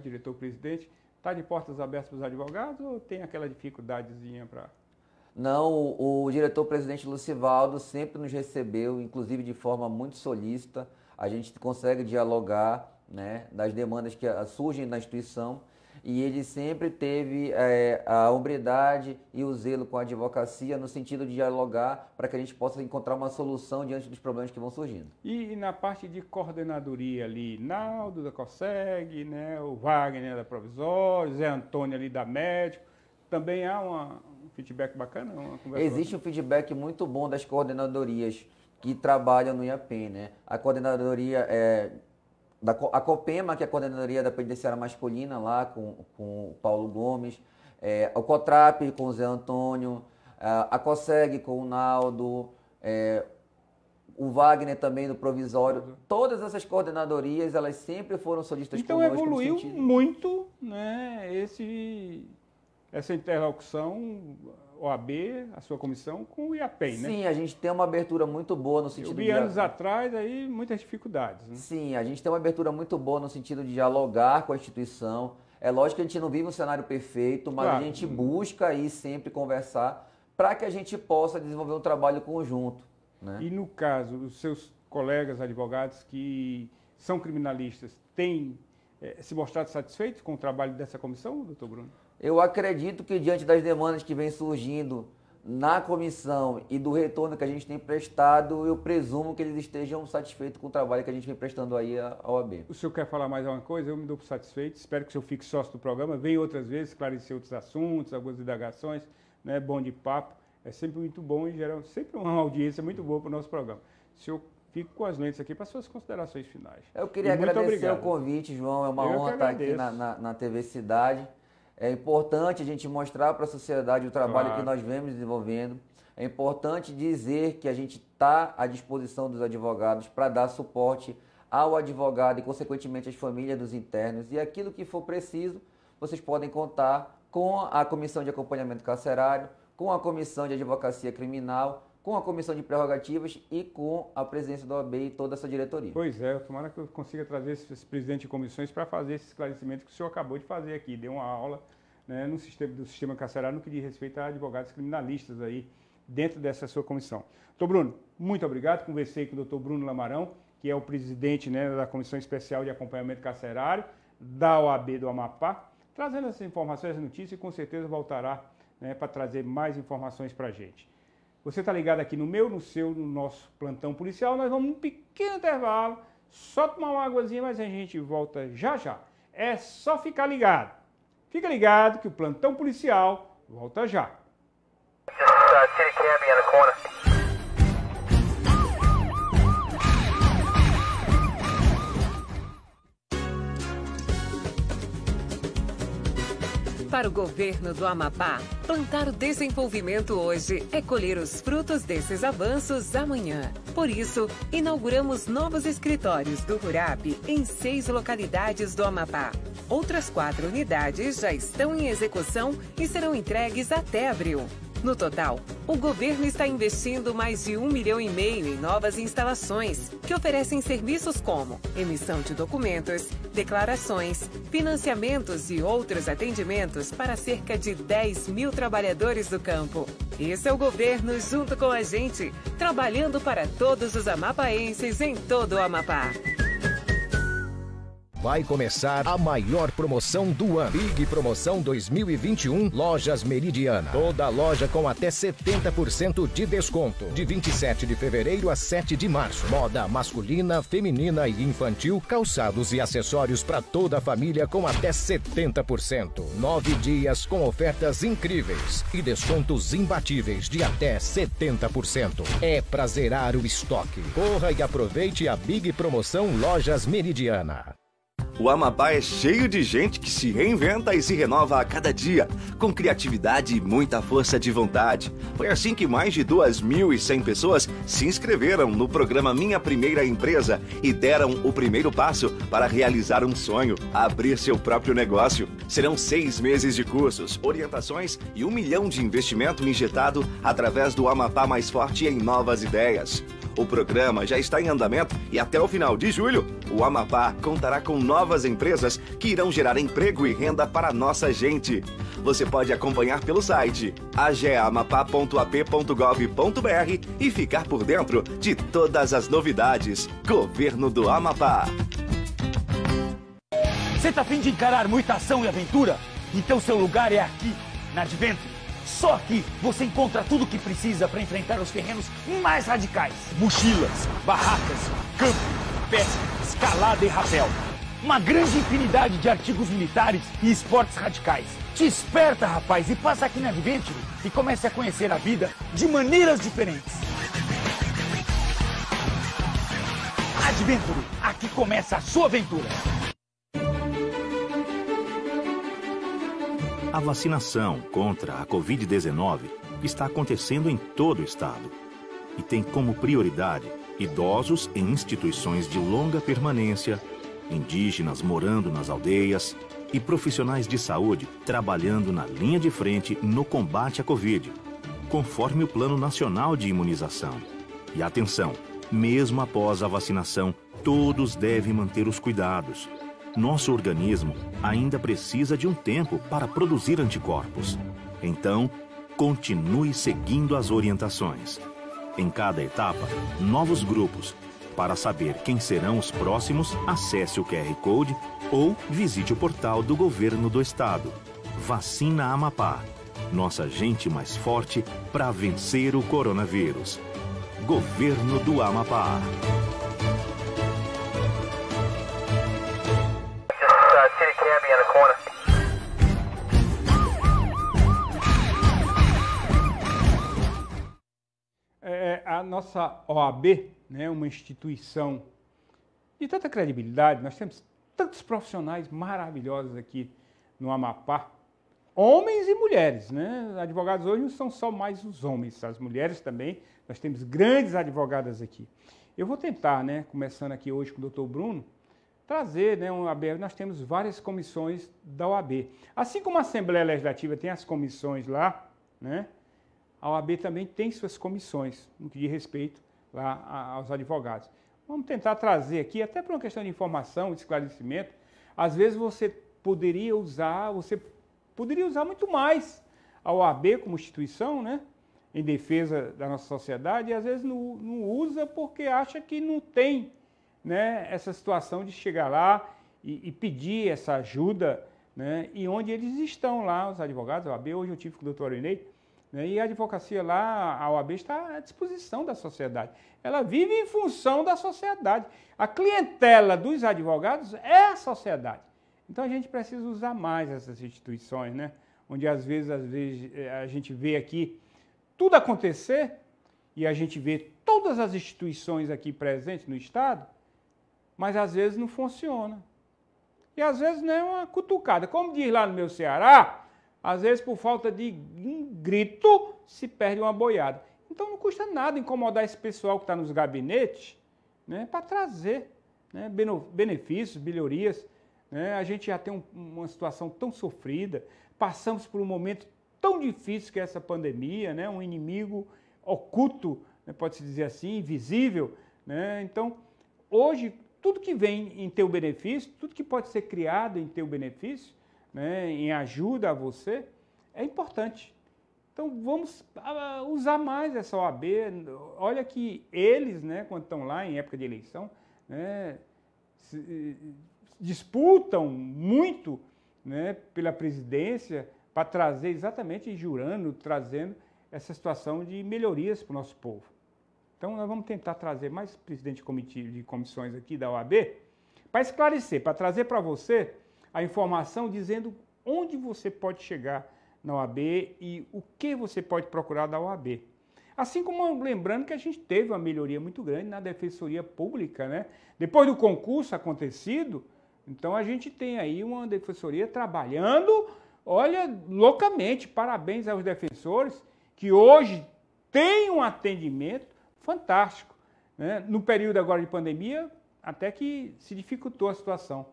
diretor-presidente, está de portas abertas para os advogados ou tem aquela dificuldadezinha para... Não, o diretor-presidente Lucivaldo sempre nos recebeu, inclusive de forma muito solícita. A gente consegue dialogar, né, das demandas que surgem na instituição. E ele sempre teve a hombridade e o zelo com a advocacia no sentido de dialogar para que a gente possa encontrar uma solução diante dos problemas que vão surgindo. E na parte de coordenadoria ali, Naldo da COSEG, né, o Wagner da Provisório, Zé Antônio ali da Médico, também há um feedback bacana? Existe um feedback muito bom das coordenadorias que trabalham no IAPEN, né? A coordenadoria a COPEMA, que é a coordenadoria da penitenciária masculina, lá com o Paulo Gomes, o COTRAP com o Zé Antônio, a COSEG com o Naldo, o Wagner também do Provisório. Todas essas coordenadorias, elas sempre foram solistas conosco. Então evoluiu muito, né, essa interlocução OAB, a sua comissão, com o IAPEN, né? Sim, a gente tem uma abertura muito boa no sentido de... anos atrás, aí, muitas dificuldades, né? Sim, a gente tem uma abertura muito boa no sentido de dialogar com a instituição. É lógico que a gente não vive um cenário perfeito, mas claro, a gente busca aí sempre conversar para que a gente possa desenvolver um trabalho conjunto, né? E no caso, os seus colegas advogados que são criminalistas têm se mostrado satisfeitos com o trabalho dessa comissão, doutor Bruno? Eu acredito que diante das demandas que vem surgindo na comissão e do retorno que a gente tem prestado, eu presumo que eles estejam satisfeitos com o trabalho que a gente vem prestando aí à OAB. O senhor quer falar mais alguma coisa? Eu me dou por satisfeito. Espero que o senhor fique sócio do programa. Venha outras vezes esclarecer outros assuntos, algumas indagações, né? Bom de papo. É sempre muito bom e gera sempre uma audiência muito boa para o nosso programa. O senhor fica com as lentes aqui para suas considerações finais. Eu queria agradecer o convite, João. É uma honra estar aqui na TV Cidade. É importante a gente mostrar para a sociedade o trabalho que nós vemos desenvolvendo. É importante dizer que a gente está à disposição dos advogados para dar suporte ao advogado e, consequentemente, às famílias dos internos. E aquilo que for preciso, vocês podem contar com a Comissão de Acompanhamento Carcerário, com a Comissão de Advocacia Criminal, com a Comissão de Prerrogativas e com a presidência da OAB e toda essa diretoria. Pois é, tomara que eu consiga trazer esse presidente de comissões para fazer esse esclarecimento que o senhor acabou de fazer aqui. Deu uma aula, né, do sistema carcerário no que diz respeito a advogados criminalistas aí dentro dessa sua comissão. Doutor Bruno, muito obrigado. Conversei com o doutor Bruno Lamarão, que é o presidente, né, da Comissão Especial de Acompanhamento Carcerário da OAB do Amapá, trazendo essas informações, essa notícia, e com certeza voltará, né, para trazer mais informações para a gente. Você está ligado aqui no meu, no seu, no nosso plantão policial. Nós vamos num pequeno intervalo, só tomar uma águazinha, mas a gente volta já já. É só ficar ligado. Fica ligado que o plantão policial volta já. Just city cabbie in the corner. Para o governo do Amapá, plantar o desenvolvimento hoje é colher os frutos desses avanços amanhã. Por isso, inauguramos novos escritórios do RURAP em 6 localidades do Amapá. Outras 4 unidades já estão em execução e serão entregues até abril. No total, o governo está investindo mais de 1,5 milhão em novas instalações, que oferecem serviços como emissão de documentos, declarações, financiamentos e outros atendimentos para cerca de 10 mil trabalhadores do campo. Esse é o governo junto com a gente, trabalhando para todos os amapaenses em todo o Amapá. Vai começar a maior promoção do ano. Big Promoção 2021 Lojas Meridiana. Toda loja com até 70% de desconto. De 27 de fevereiro a 7 de março. Moda masculina, feminina e infantil, calçados e acessórios para toda a família com até 70%. 9 dias com ofertas incríveis e descontos imbatíveis de até 70%. É pra zerar o estoque. Corra e aproveite a Big Promoção Lojas Meridiana. O Amapá é cheio de gente que se reinventa e se renova a cada dia, com criatividade e muita força de vontade. Foi assim que mais de 2.100 pessoas se inscreveram no programa Minha Primeira Empresa e deram o primeiro passo para realizar um sonho, abrir seu próprio negócio. Serão 6 meses de cursos, orientações e 1 milhão de investimento injetado através do Amapá Mais Forte em novas ideias. O programa já está em andamento e até o final de julho, o Amapá contará com novas empresas que irão gerar emprego e renda para a nossa gente. Você pode acompanhar pelo site ageamapá.ap.gov.br e ficar por dentro de todas as novidades. Governo do Amapá. Você tá a fim de encarar muita ação e aventura? Então seu lugar é aqui, na Adventure. Só aqui você encontra tudo o que precisa para enfrentar os terrenos mais radicais. Mochilas, barracas, camping, pesca, escalada e rapel. Uma grande infinidade de artigos militares e esportes radicais. Te esperta, rapaz, e passa aqui na Adventure e comece a conhecer a vida de maneiras diferentes. Adventure, aqui começa a sua aventura. A vacinação contra a Covid-19 está acontecendo em todo o estado e tem como prioridade idosos em instituições de longa permanência, indígenas morando nas aldeias e profissionais de saúde trabalhando na linha de frente no combate à Covid, conforme o Plano Nacional de Imunização. E atenção, mesmo após a vacinação, todos devem manter os cuidados. Nosso organismo ainda precisa de um tempo para produzir anticorpos. Então, continue seguindo as orientações. Em cada etapa, novos grupos. Para saber quem serão os próximos, acesse o QR Code ou visite o portal do Governo do Estado. Vacina Amapá. Nossa gente mais forte para vencer o coronavírus. Governo do Amapá. City cabbie in the corner. A nossa OAB, né, uma instituição de tanta credibilidade, nós temos tantos profissionais maravilhosos aqui no Amapá, homens e mulheres, né? Advogados hoje não são só mais os homens, as mulheres também. Nós temos grandes advogadas aqui. Eu vou tentar, né, começando aqui hoje com o Dr. Bruno, trazer, né, um OAB. Nós temos várias comissões da OAB. Assim como a Assembleia Legislativa tem as comissões lá, né, a OAB também tem suas comissões, no que diz respeito lá aos advogados. Vamos tentar trazer aqui, até por uma questão de informação, de esclarecimento, às vezes você poderia usar muito mais a OAB como instituição, né, em defesa da nossa sociedade, e às vezes não usa porque acha que não tem, né, essa situação de chegar lá e pedir essa ajuda, né, e onde eles estão lá, os advogados, a OAB, hoje eu tive com o doutor Inei, né, e a advocacia lá, a OAB está à disposição da sociedade. Ela vive em função da sociedade. A clientela dos advogados é a sociedade. Então a gente precisa usar mais essas instituições, né, onde às vezes a gente vê aqui tudo acontecer e a gente vê todas as instituições aqui presentes no Estado, mas às vezes não funciona. E às vezes não é uma cutucada. Como diz lá no meu Ceará, às vezes por falta de um grito se perde uma boiada. Então não custa nada incomodar esse pessoal que está nos gabinetes, né, para trazer, né, benefícios, melhorias. Né? A gente já tem uma situação tão sofrida, passamos por um momento tão difícil que é essa pandemia, né, um inimigo oculto, né, pode-se dizer assim, invisível. Né? Então, hoje, tudo que vem em teu benefício, tudo que pode ser criado em teu benefício, né, em ajuda a você, é importante. Então, vamos usar mais essa OAB. Olha que eles, né, quando estão lá em época de eleição, né, disputam muito, né, pela presidência para trazer exatamente, jurando, trazendo essa situação de melhorias para o nosso povo. Então, nós vamos tentar trazer mais presidente de comissões aqui da OAB para esclarecer, para trazer para você a informação dizendo onde você pode chegar na OAB e o que você pode procurar da OAB. Assim como lembrando que a gente teve uma melhoria muito grande na Defensoria Pública, né? Depois do concurso acontecido, então a gente tem aí uma Defensoria trabalhando, olha, loucamente. Parabéns aos defensores que hoje têm um atendimento fantástico. Né? No período agora de pandemia, até que se dificultou a situação.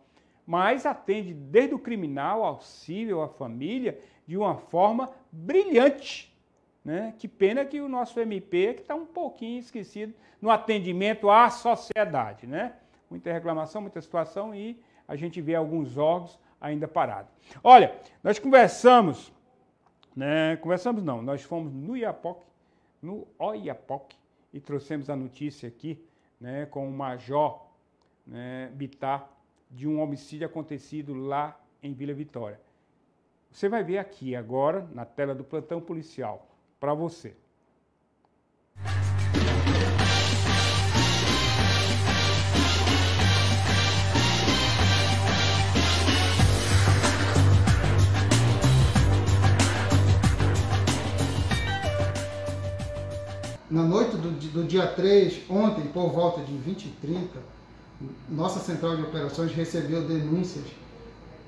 Mas atende desde o criminal ao civil, à família, de uma forma brilhante. Né? Que pena que o nosso MP está um pouquinho esquecido no atendimento à sociedade. Né? Muita reclamação, muita situação e a gente vê alguns órgãos ainda parados. Olha, nós conversamos, né? Nós fomos no IAPOC, no OIAPOC, e trouxemos a notícia aqui, né, com o Major, né, Bittar, de um homicídio acontecido lá em Vila Vitória. Você vai ver aqui agora, na tela do plantão policial, para você. Na noite do dia 3, ontem, por volta de 20h30, nossa central de operações recebeu denúncias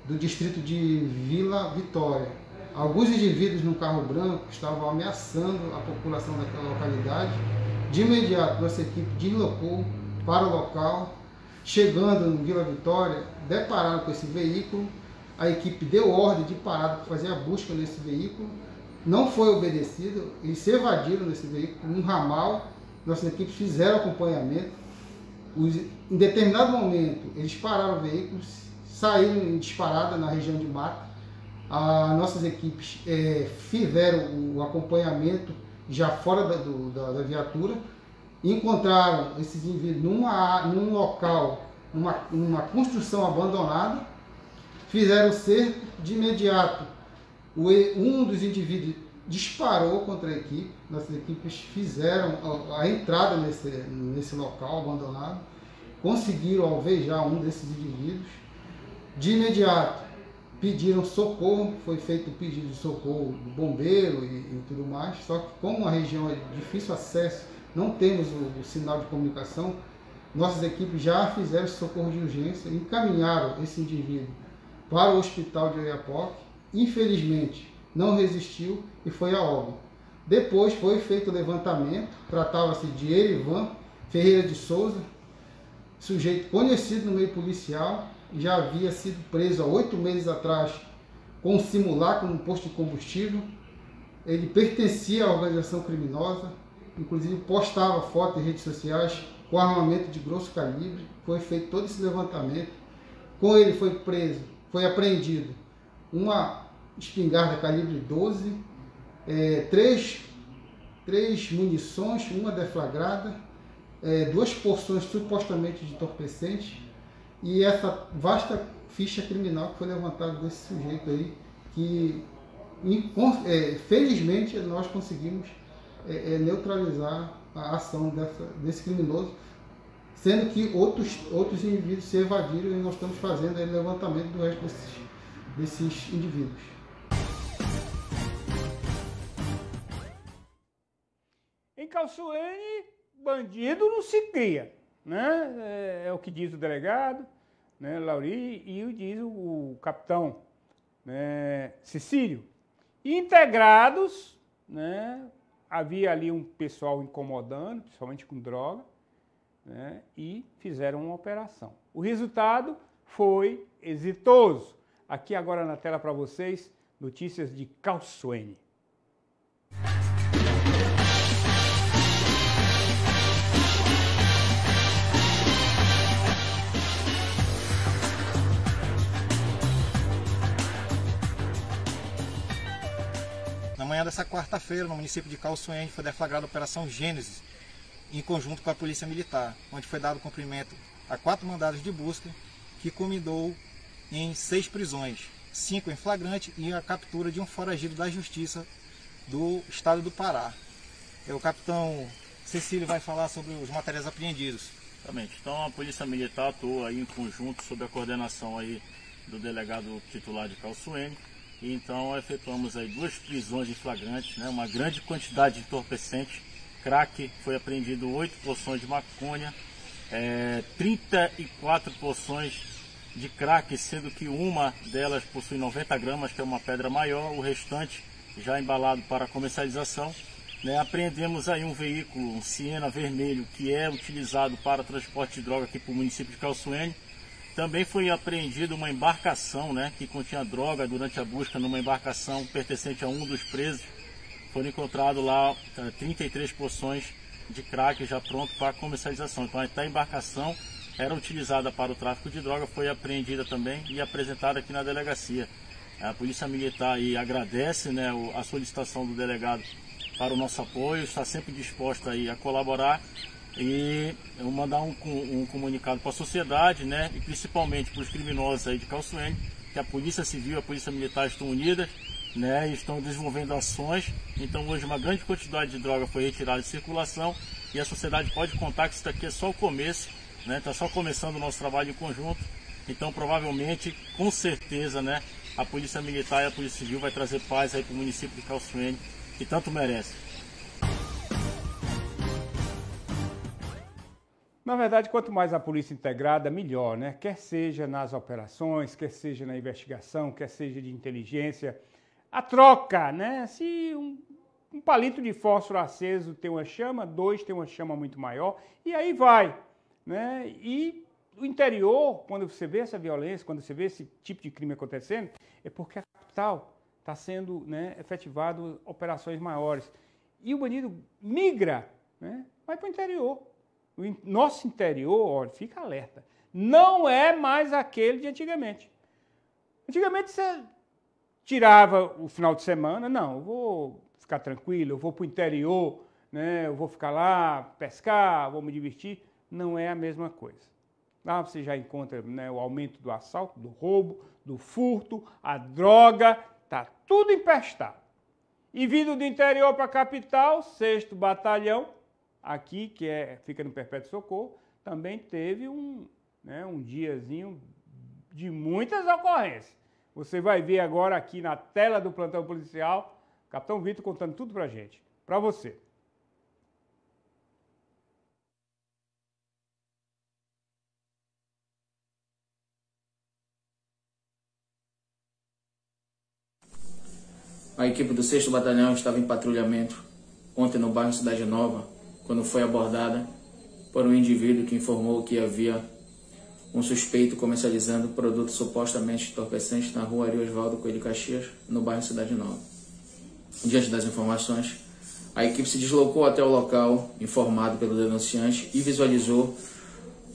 do distrito de Vila Vitória. Alguns indivíduos num carro branco estavam ameaçando a população daquela localidade. De imediato, nossa equipe deslocou para o local. Chegando em Vila Vitória, depararam com esse veículo. A equipe deu ordem de parada para fazer a busca nesse veículo. Não foi obedecido, eles se evadiram nesse veículo, um ramal. Nossas equipes fizeram acompanhamento. Em determinado momento, eles pararam o veículo, saíram em disparada na região de mata. Nossas equipes fizeram o acompanhamento já fora da viatura. Encontraram esses indivíduos num local, numa construção abandonada. Fizeram o cerco. De imediato, um dos indivíduos disparou contra a equipe. Nossas equipes fizeram a entrada nesse local abandonado. Conseguiram alvejar um desses indivíduos. De imediato, pediram socorro. Foi feito o pedido de socorro do bombeiro e tudo mais. Só que como a região é de difícil acesso, não temos o sinal de comunicação, nossas equipes já fizeram socorro de urgência, encaminharam esse indivíduo para o hospital de Oiapoque. infelizmente, não resistiu e foi a óbito. Depois foi feito o levantamento, tratava-se de Erivan Ferreira de Souza, sujeito conhecido no meio policial, já havia sido preso há 8 meses atrás com um simulacro no posto de combustível. Ele pertencia à organização criminosa, inclusive postava fotos em redes sociais com armamento de grosso calibre. Foi feito todo esse levantamento. Com ele foi apreendido uma espingarda calibre 12, três munições, uma deflagrada, 2 porções supostamente de entorpecente e essa vasta ficha criminal que foi levantada desse sujeito aí, que felizmente nós conseguimos neutralizar a ação desse criminoso, sendo que outros indivíduos se evadiram e nós estamos fazendo aí o levantamento do resto desses indivíduos. Em Calçoene, bandido não se cria, né? É o que diz o delegado, né, Lauri, e o diz o capitão, né, Cecílio. E integrados, né, havia ali um pessoal incomodando, principalmente com droga, né, e fizeram uma operação. O resultado foi exitoso. Aqui agora na tela para vocês, notícias de Calçoene. Na manhã dessa quarta-feira, no município de Calçoene, foi deflagrada a Operação Gênesis, em conjunto com a Polícia Militar, onde foi dado cumprimento a 4 mandados de busca, que culminou em 6 prisões, 5 em flagrante e a captura de um foragido da Justiça do Estado do Pará. O capitão Cecílio vai falar sobre os materiais apreendidos. Exatamente. Então a Polícia Militar atuou aí em conjunto sob a coordenação aí do delegado titular de Calçoene. E então efetuamos aí 2 prisões em flagrante, né, uma grande quantidade de entorpecente, crack, foi apreendido 8 porções de maconha, 34 porções de crack, sendo que uma delas possui 90 gramas, que é uma pedra maior, o restante já embalado para comercialização. Né, apreendemos aí um veículo, um Siena vermelho, que é utilizado para transporte de droga aqui para o município de Calçoene. Também foi apreendida uma embarcação, né, que continha droga durante a busca numa embarcação pertencente a um dos presos. Foram encontrados lá 33 porções de crack já pronto para comercialização. Então a embarcação era utilizada para o tráfico de droga, foi apreendida também e apresentada aqui na delegacia. A Polícia Militar aí agradece, né, a solicitação do delegado para o nosso apoio, está sempre disposta aí a colaborar. E eu vou mandar um comunicado para a sociedade, né, e principalmente para os criminosos aí de Calçoene, que a Polícia Civil e a Polícia Militar estão unidas, né, e estão desenvolvendo ações. Então hoje uma grande quantidade de droga foi retirada de circulação e a sociedade pode contar que isso daqui é só o começo, né, está só começando o nosso trabalho em conjunto. Então provavelmente, com certeza, né, a Polícia Militar e a Polícia Civil vai trazer paz aí para o município de Calçoene, que tanto merece. Na verdade, quanto mais a polícia integrada, melhor, né? Quer seja nas operações, quer seja na investigação, quer seja de inteligência. A troca, né? Se um palito de fósforo aceso tem uma chama, 2 tem uma chama muito maior, e aí vai, né? E o interior, quando você vê essa violência, quando você vê esse tipo de crime acontecendo, é porque a capital está sendo, né, efetivado operações maiores. E o bandido migra, né? Vai para o interior. O nosso interior, olha, fica alerta, não é mais aquele de antigamente. Antigamente você tirava o final de semana, não, eu vou ficar tranquilo, eu vou para o interior, né, eu vou ficar lá, pescar, vou me divertir. Não é a mesma coisa. Lá você já encontra, né, o aumento do assalto, do roubo, do furto, a droga, tá tudo empestado. E vindo do interior para a capital, 6º Batalhão, aqui, que fica no Perpétuo Socorro, também teve um diazinho de muitas ocorrências. Você vai ver agora aqui na tela do plantão policial, Capitão Vitor contando tudo pra gente. Pra você. A equipe do 6º Batalhão estava em patrulhamento ontem no bairro Cidade Nova, quando foi abordada por um indivíduo que informou que havia um suspeito comercializando produtos supostamente entorpecentes na rua Ari Osvaldo Coelho Caxias, no bairro Cidade Nova. Diante das informações, a equipe se deslocou até o local informado pelo denunciante e visualizou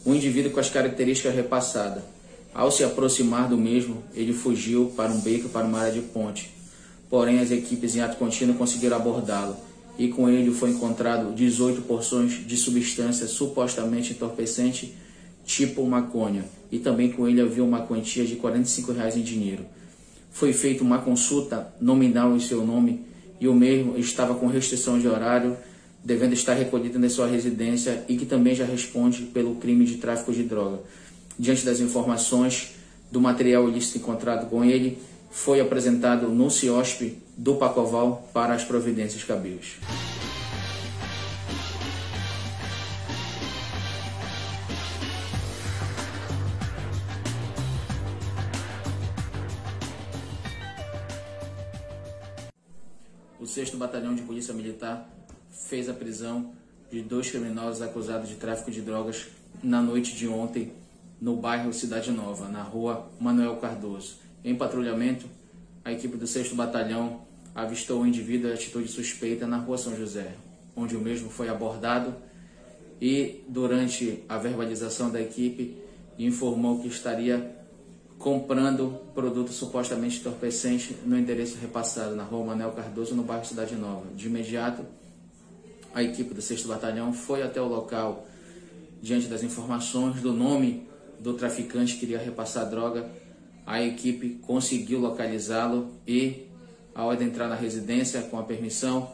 um indivíduo com as características repassadas. Ao se aproximar do mesmo, ele fugiu para um beco para uma área de ponte. Porém, as equipes em ato contínuo conseguiram abordá-lo e com ele foi encontrado 18 porções de substância supostamente entorpecente tipo maconha, e também com ele havia uma quantia de R$ 45 em dinheiro. Foi feita uma consulta nominal em seu nome e o mesmo estava com restrição de horário, devendo estar recolhido na sua residência e que também já responde pelo crime de tráfico de droga. Diante das informações do material ilícito encontrado com ele, foi apresentado no CIOSP do Pacoval para as providências cabíveis. O 6º Batalhão de Polícia Militar fez a prisão de 2 criminosos acusados de tráfico de drogas na noite de ontem no bairro Cidade Nova, na rua Manuel Cardoso. Em patrulhamento, a equipe do 6º Batalhão avistou o indivíduo em atitude suspeita na rua São José, onde o mesmo foi abordado e, durante a verbalização da equipe, informou que estaria comprando produto supostamente entorpecente no endereço repassado na rua Manuel Cardoso, no bairro Cidade Nova. De imediato, a equipe do 6º Batalhão foi até o local. Diante das informações do nome do traficante que iria repassar a droga, a equipe conseguiu localizá-lo e, ao adentrar na residência com a permissão,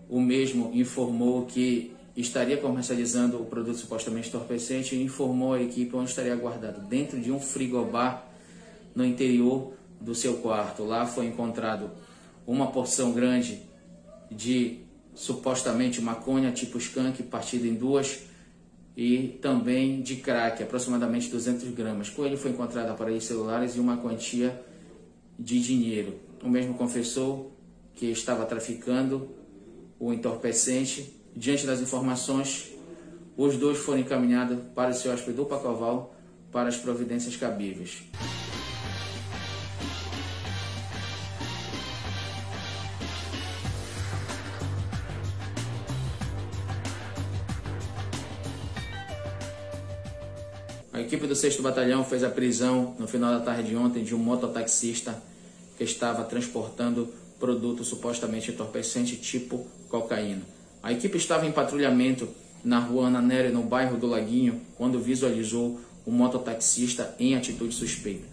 o mesmo informou que estaria comercializando o produto supostamente entorpecente e informou a equipe onde estaria guardado, dentro de um frigobar no interior do seu quarto. Lá foi encontrado uma porção grande de supostamente maconha tipo skunk, partida em 2, e também de crack, aproximadamente 200 gramas. Com ele foi encontrado aparelhos celulares e uma quantia de dinheiro. O mesmo confessou que estava traficando o entorpecente. Diante das informações, os dois foram encaminhados para o CIOSP do Pacoval para as providências cabíveis. A equipe do 6º Batalhão fez a prisão no final da tarde de ontem de um mototaxista que estava transportando produto supostamente entorpecente tipo cocaína. A equipe estava em patrulhamento na rua Ana Néria, no bairro do Laguinho, quando visualizou o mototaxista em atitude suspeita.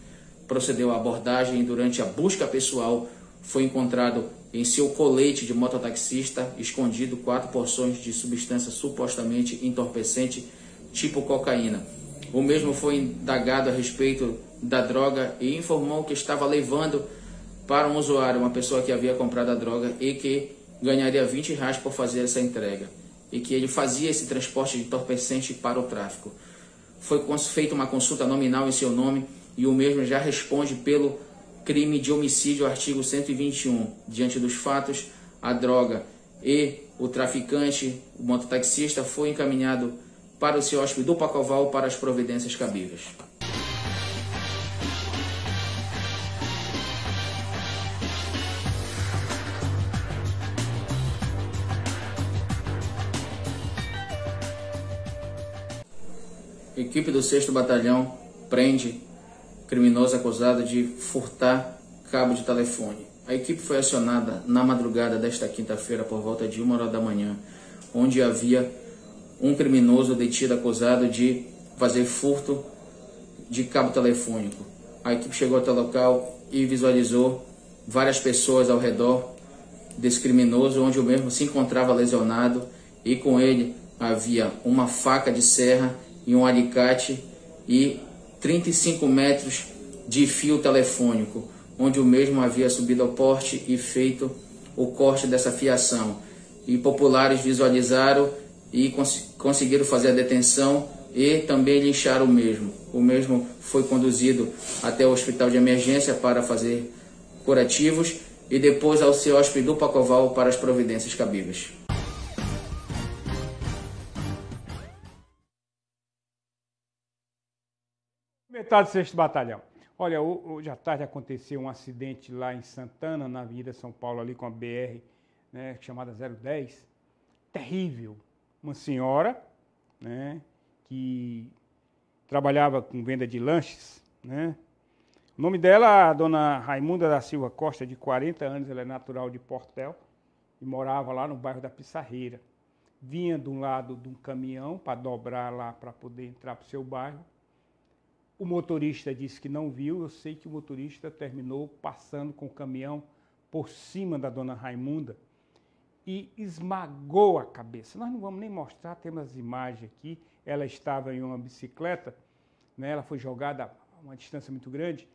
Procedeu à abordagem e durante a busca pessoal foi encontrado em seu colete de mototaxista escondido 4 porções de substância supostamente entorpecente tipo cocaína. O mesmo foi indagado a respeito da droga e informou que estava levando para um usuário, uma pessoa que havia comprado a droga e que ganharia R$20 por fazer essa entrega, e que ele fazia esse transporte de entorpecente para o tráfico. Foi feita uma consulta nominal em seu nome e o mesmo já responde pelo crime de homicídio, artigo 121. Diante dos fatos, a droga e o traficante, o mototaxista, foi encaminhado para o CIOSP do Pacoval para as providências cabíveis. A equipe do 6º Batalhão prende criminoso acusado de furtar cabo de telefone. A equipe foi acionada na madrugada desta quinta-feira por volta de 1h da manhã, onde havia um criminoso detido acusado de fazer furto de cabo telefônico. A equipe chegou até o local e visualizou várias pessoas ao redor desse criminoso, onde o mesmo se encontrava lesionado e com ele havia uma faca de serra e um alicate e 35 metros de fio telefônico, onde o mesmo havia subido ao porte e feito o corte dessa fiação. E populares visualizaram e conseguiram fazer a detenção e também linchar o mesmo. O mesmo foi conduzido até o hospital de emergência para fazer curativos e depois ao CEOSP do Pacoval para as providências cabíveis. Metade do 6º Batalhão. Olha, hoje à tarde aconteceu um acidente lá em Santana, na Avenida São Paulo, ali com a BR, né, chamada 010. Terrível. Uma senhora, né, que trabalhava com venda de lanches, né? O nome dela, a dona Raimunda da Silva Costa, de 40 anos, ela é natural de Portel e morava lá no bairro da Pissarreira. Vinha de um lado de um caminhão para dobrar lá para poder entrar para o seu bairro. O motorista disse que não viu, eu sei que o motorista terminou passando com o caminhão por cima da dona Raimunda e esmagou a cabeça. Nós não vamos nem mostrar, temos as imagens aqui. Ela estava em uma bicicleta, né? Ela foi jogada a uma distância muito grande.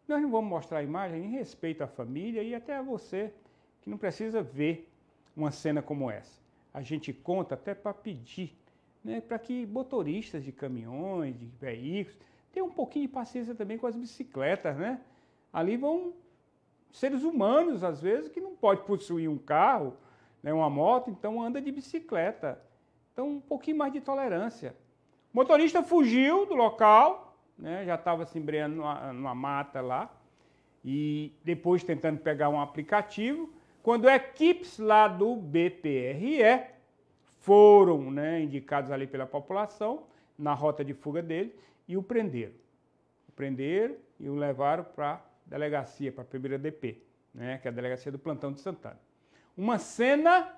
Nós não vamos mostrar a imagem em respeito à família e até a você, que não precisa ver uma cena como essa. A gente conta até para pedir, né, para que motoristas de caminhões, de veículos, tenham um pouquinho de paciência também com as bicicletas, né? Ali vão seres humanos, às vezes, que não pode possuir um carro, né, uma moto, então anda de bicicleta. Então, um pouquinho mais de tolerância. O motorista fugiu do local, né, já estava se embreando numa mata lá, e depois tentando pegar um aplicativo, quando equipes lá do BPRE foram, né, indicados ali pela população, na rota de fuga dele, e o prenderam. O prenderam e o levaram para a delegacia, para a primeira DP, né, que é a delegacia do Plantão de Santana. Uma cena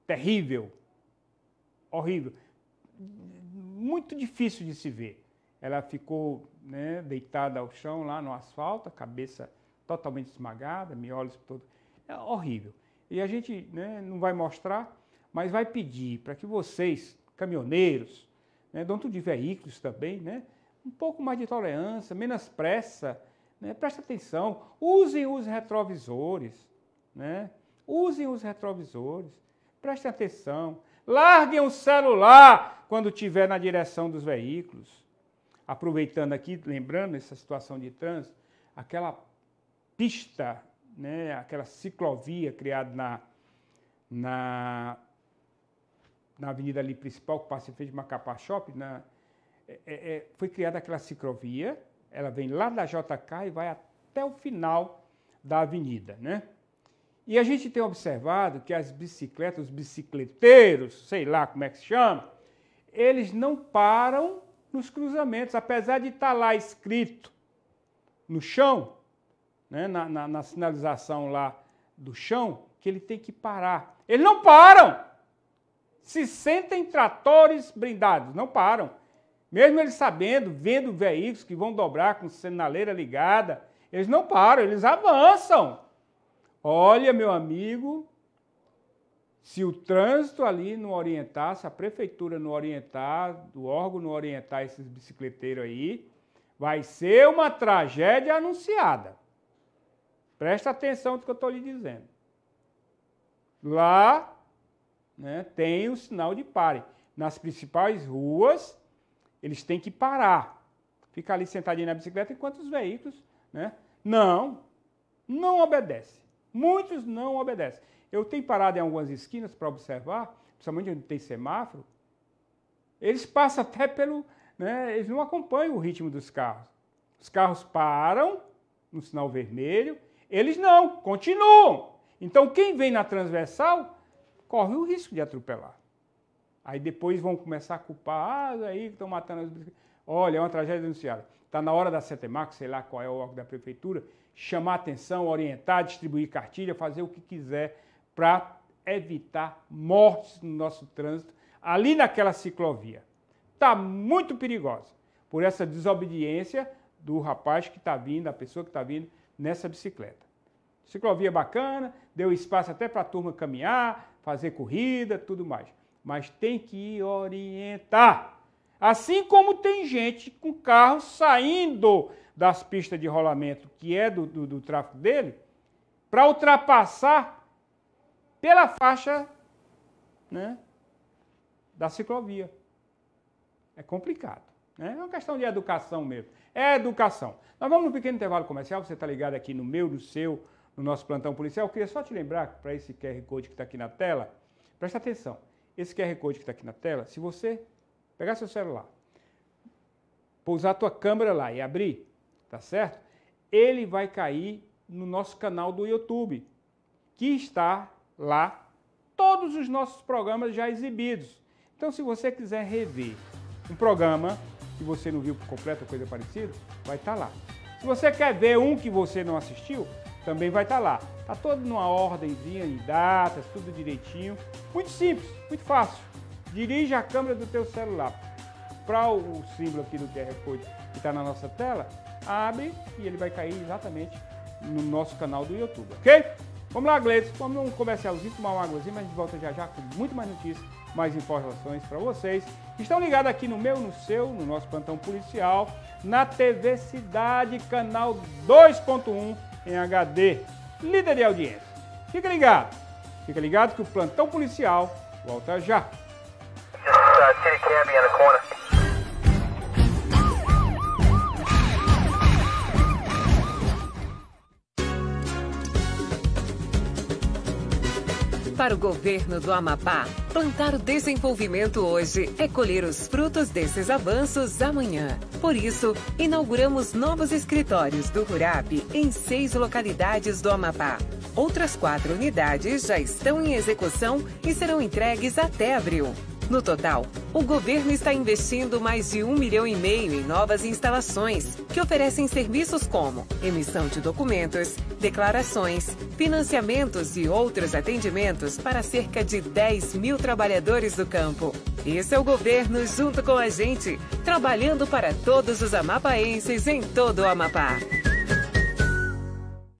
terrível, horrível, muito difícil de se ver. Ela ficou, né, deitada ao chão lá no asfalto, a cabeça totalmente esmagada, miolos todo. É horrível. E a gente, né, não vai mostrar, mas vai pedir para que vocês, caminhoneiros, né, dono de veículos também, né, um pouco mais de tolerância, menos pressa, né, presta atenção, usem os retrovisores, né, usem os retrovisores, prestem atenção, larguem o celular quando estiver na direção dos veículos. Aproveitando aqui, lembrando essa situação de trânsito, aquela pista, né, aquela ciclovia criada na avenida ali principal, que passa em frente de Macapá Shopping, foi criada aquela ciclovia, ela vem lá da JK e vai até o final da avenida, né? E a gente tem observado que as bicicletas, os bicicleteiros, sei lá como é que se chama, eles não param nos cruzamentos, apesar de estar lá escrito no chão, né, na sinalização lá do chão, que ele tem que parar. Eles não param! Se sentem tratores blindados, não param. Mesmo eles sabendo, vendo veículos que vão dobrar com sinaleira ligada, eles não param, eles avançam. Olha, meu amigo, se o trânsito ali não orientar, se a prefeitura não orientar, o órgão não orientar esses bicicleteiros aí, vai ser uma tragédia anunciada. Presta atenção no que eu estou lhe dizendo. Lá, né, tem o sinal de pare. Nas principais ruas, eles têm que parar. Ficar ali sentadinho na bicicleta enquanto os veículos, né, não obedecem. Muitos não obedecem. Eu tenho parado em algumas esquinas para observar, principalmente onde tem semáforo, eles passam até pelo... né, eles não acompanham o ritmo dos carros. Os carros param no sinal vermelho, eles não, continuam. Então, quem vem na transversal corre o risco de atropelar. Aí depois vão começar a culpar, aí que estão matando as bicicletas. Olha, é uma tragédia denunciada. Está na hora da CETEMAC, sei lá qual é o órgão da prefeitura, chamar atenção, orientar, distribuir cartilha, fazer o que quiser para evitar mortes no nosso trânsito, ali naquela ciclovia. Está muito perigosa, por essa desobediência do rapaz que está vindo, da pessoa que está vindo nessa bicicleta. Ciclovia bacana, deu espaço até para a turma caminhar, fazer corrida, tudo mais. Mas tem que orientar. Assim como tem gente com carro saindo das pistas de rolamento, que é do tráfego dele, para ultrapassar pela faixa, né, da ciclovia. É complicado, né? É uma questão de educação mesmo. É educação. Nós vamos no pequeno intervalo comercial, você está ligado aqui no meu, no seu, no nosso plantão policial. Eu queria só te lembrar, para esse QR Code que está aqui na tela, presta atenção, esse QR Code que está aqui na tela, se você pegar seu celular, pousar a tua câmera lá e abrir, tá certo? Ele vai cair no nosso canal do YouTube, que está lá todos os nossos programas já exibidos. Então, se você quiser rever um programa que você não viu por completo ou coisa parecida, vai estar lá. Se você quer ver um que você não assistiu, também vai estar lá. Está todo numa ordenzinha, em datas, tudo direitinho. Muito simples, muito fácil. Dirija a câmera do teu celular para o símbolo aqui do QR Code que está na nossa tela, abre e ele vai cair exatamente no nosso canal do YouTube, ok? Vamos lá, Gleides, vamos num comercialzinho, tomar uma águazinha, mas a gente volta já já com muito mais notícias, mais informações para vocês. Estão ligados aqui no meu, no seu, no nosso plantão policial, na TV Cidade, canal 2.1 em HD, líder de audiência. Fica ligado que o plantão policial volta já. Para o governo do Amapá, plantar o desenvolvimento hoje é colher os frutos desses avanços amanhã. Por isso, inauguramos novos escritórios do RURAP em 6 localidades do Amapá. Outras 4 unidades já estão em execução e serão entregues até abril. No total, o governo está investindo mais de 1,5 milhão em novas instalações, que oferecem serviços como emissão de documentos, declarações, financiamentos e outros atendimentos para cerca de 10 mil trabalhadores do campo. Esse é o governo junto com a gente, trabalhando para todos os amapaenses em todo o Amapá.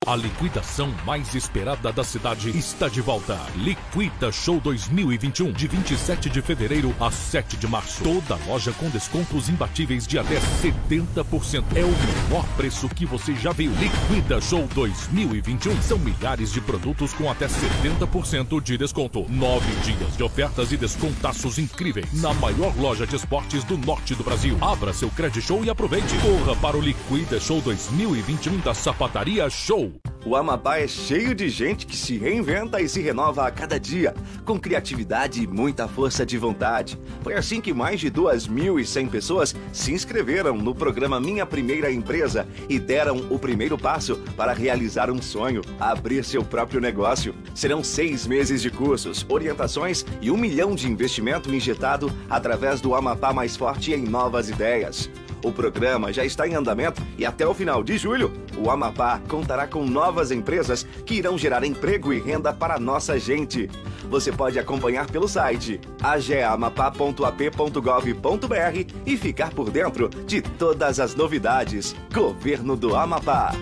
A liquidação mais esperada da cidade está de volta. Liquida Show 2021, de 27 de fevereiro a 7 de março. Toda loja com descontos imbatíveis de até 70%. É o menor preço que você já viu. Liquida Show 2021. São milhares de produtos com até 70% de desconto. 9 dias de ofertas e descontaços incríveis. Na maior loja de esportes do norte do Brasil. Abra seu Credit Show e aproveite. Corra para o Liquida Show 2021 da Sapataria Show. O Amapá é cheio de gente que se reinventa e se renova a cada dia, com criatividade e muita força de vontade. Foi assim que mais de 2.100 pessoas se inscreveram no programa Minha Primeira Empresa e deram o primeiro passo para realizar um sonho, abrir seu próprio negócio. Serão 6 meses de cursos, orientações e 1 milhão de investimento injetado através do Amapá Mais Forte em novas ideias. O programa já está em andamento e até o final de julho, o Amapá contará com novas empresas que irão gerar emprego e renda para a nossa gente. Você pode acompanhar pelo site ageamapá.ap.gov.br e ficar por dentro de todas as novidades. Governo do Amapá.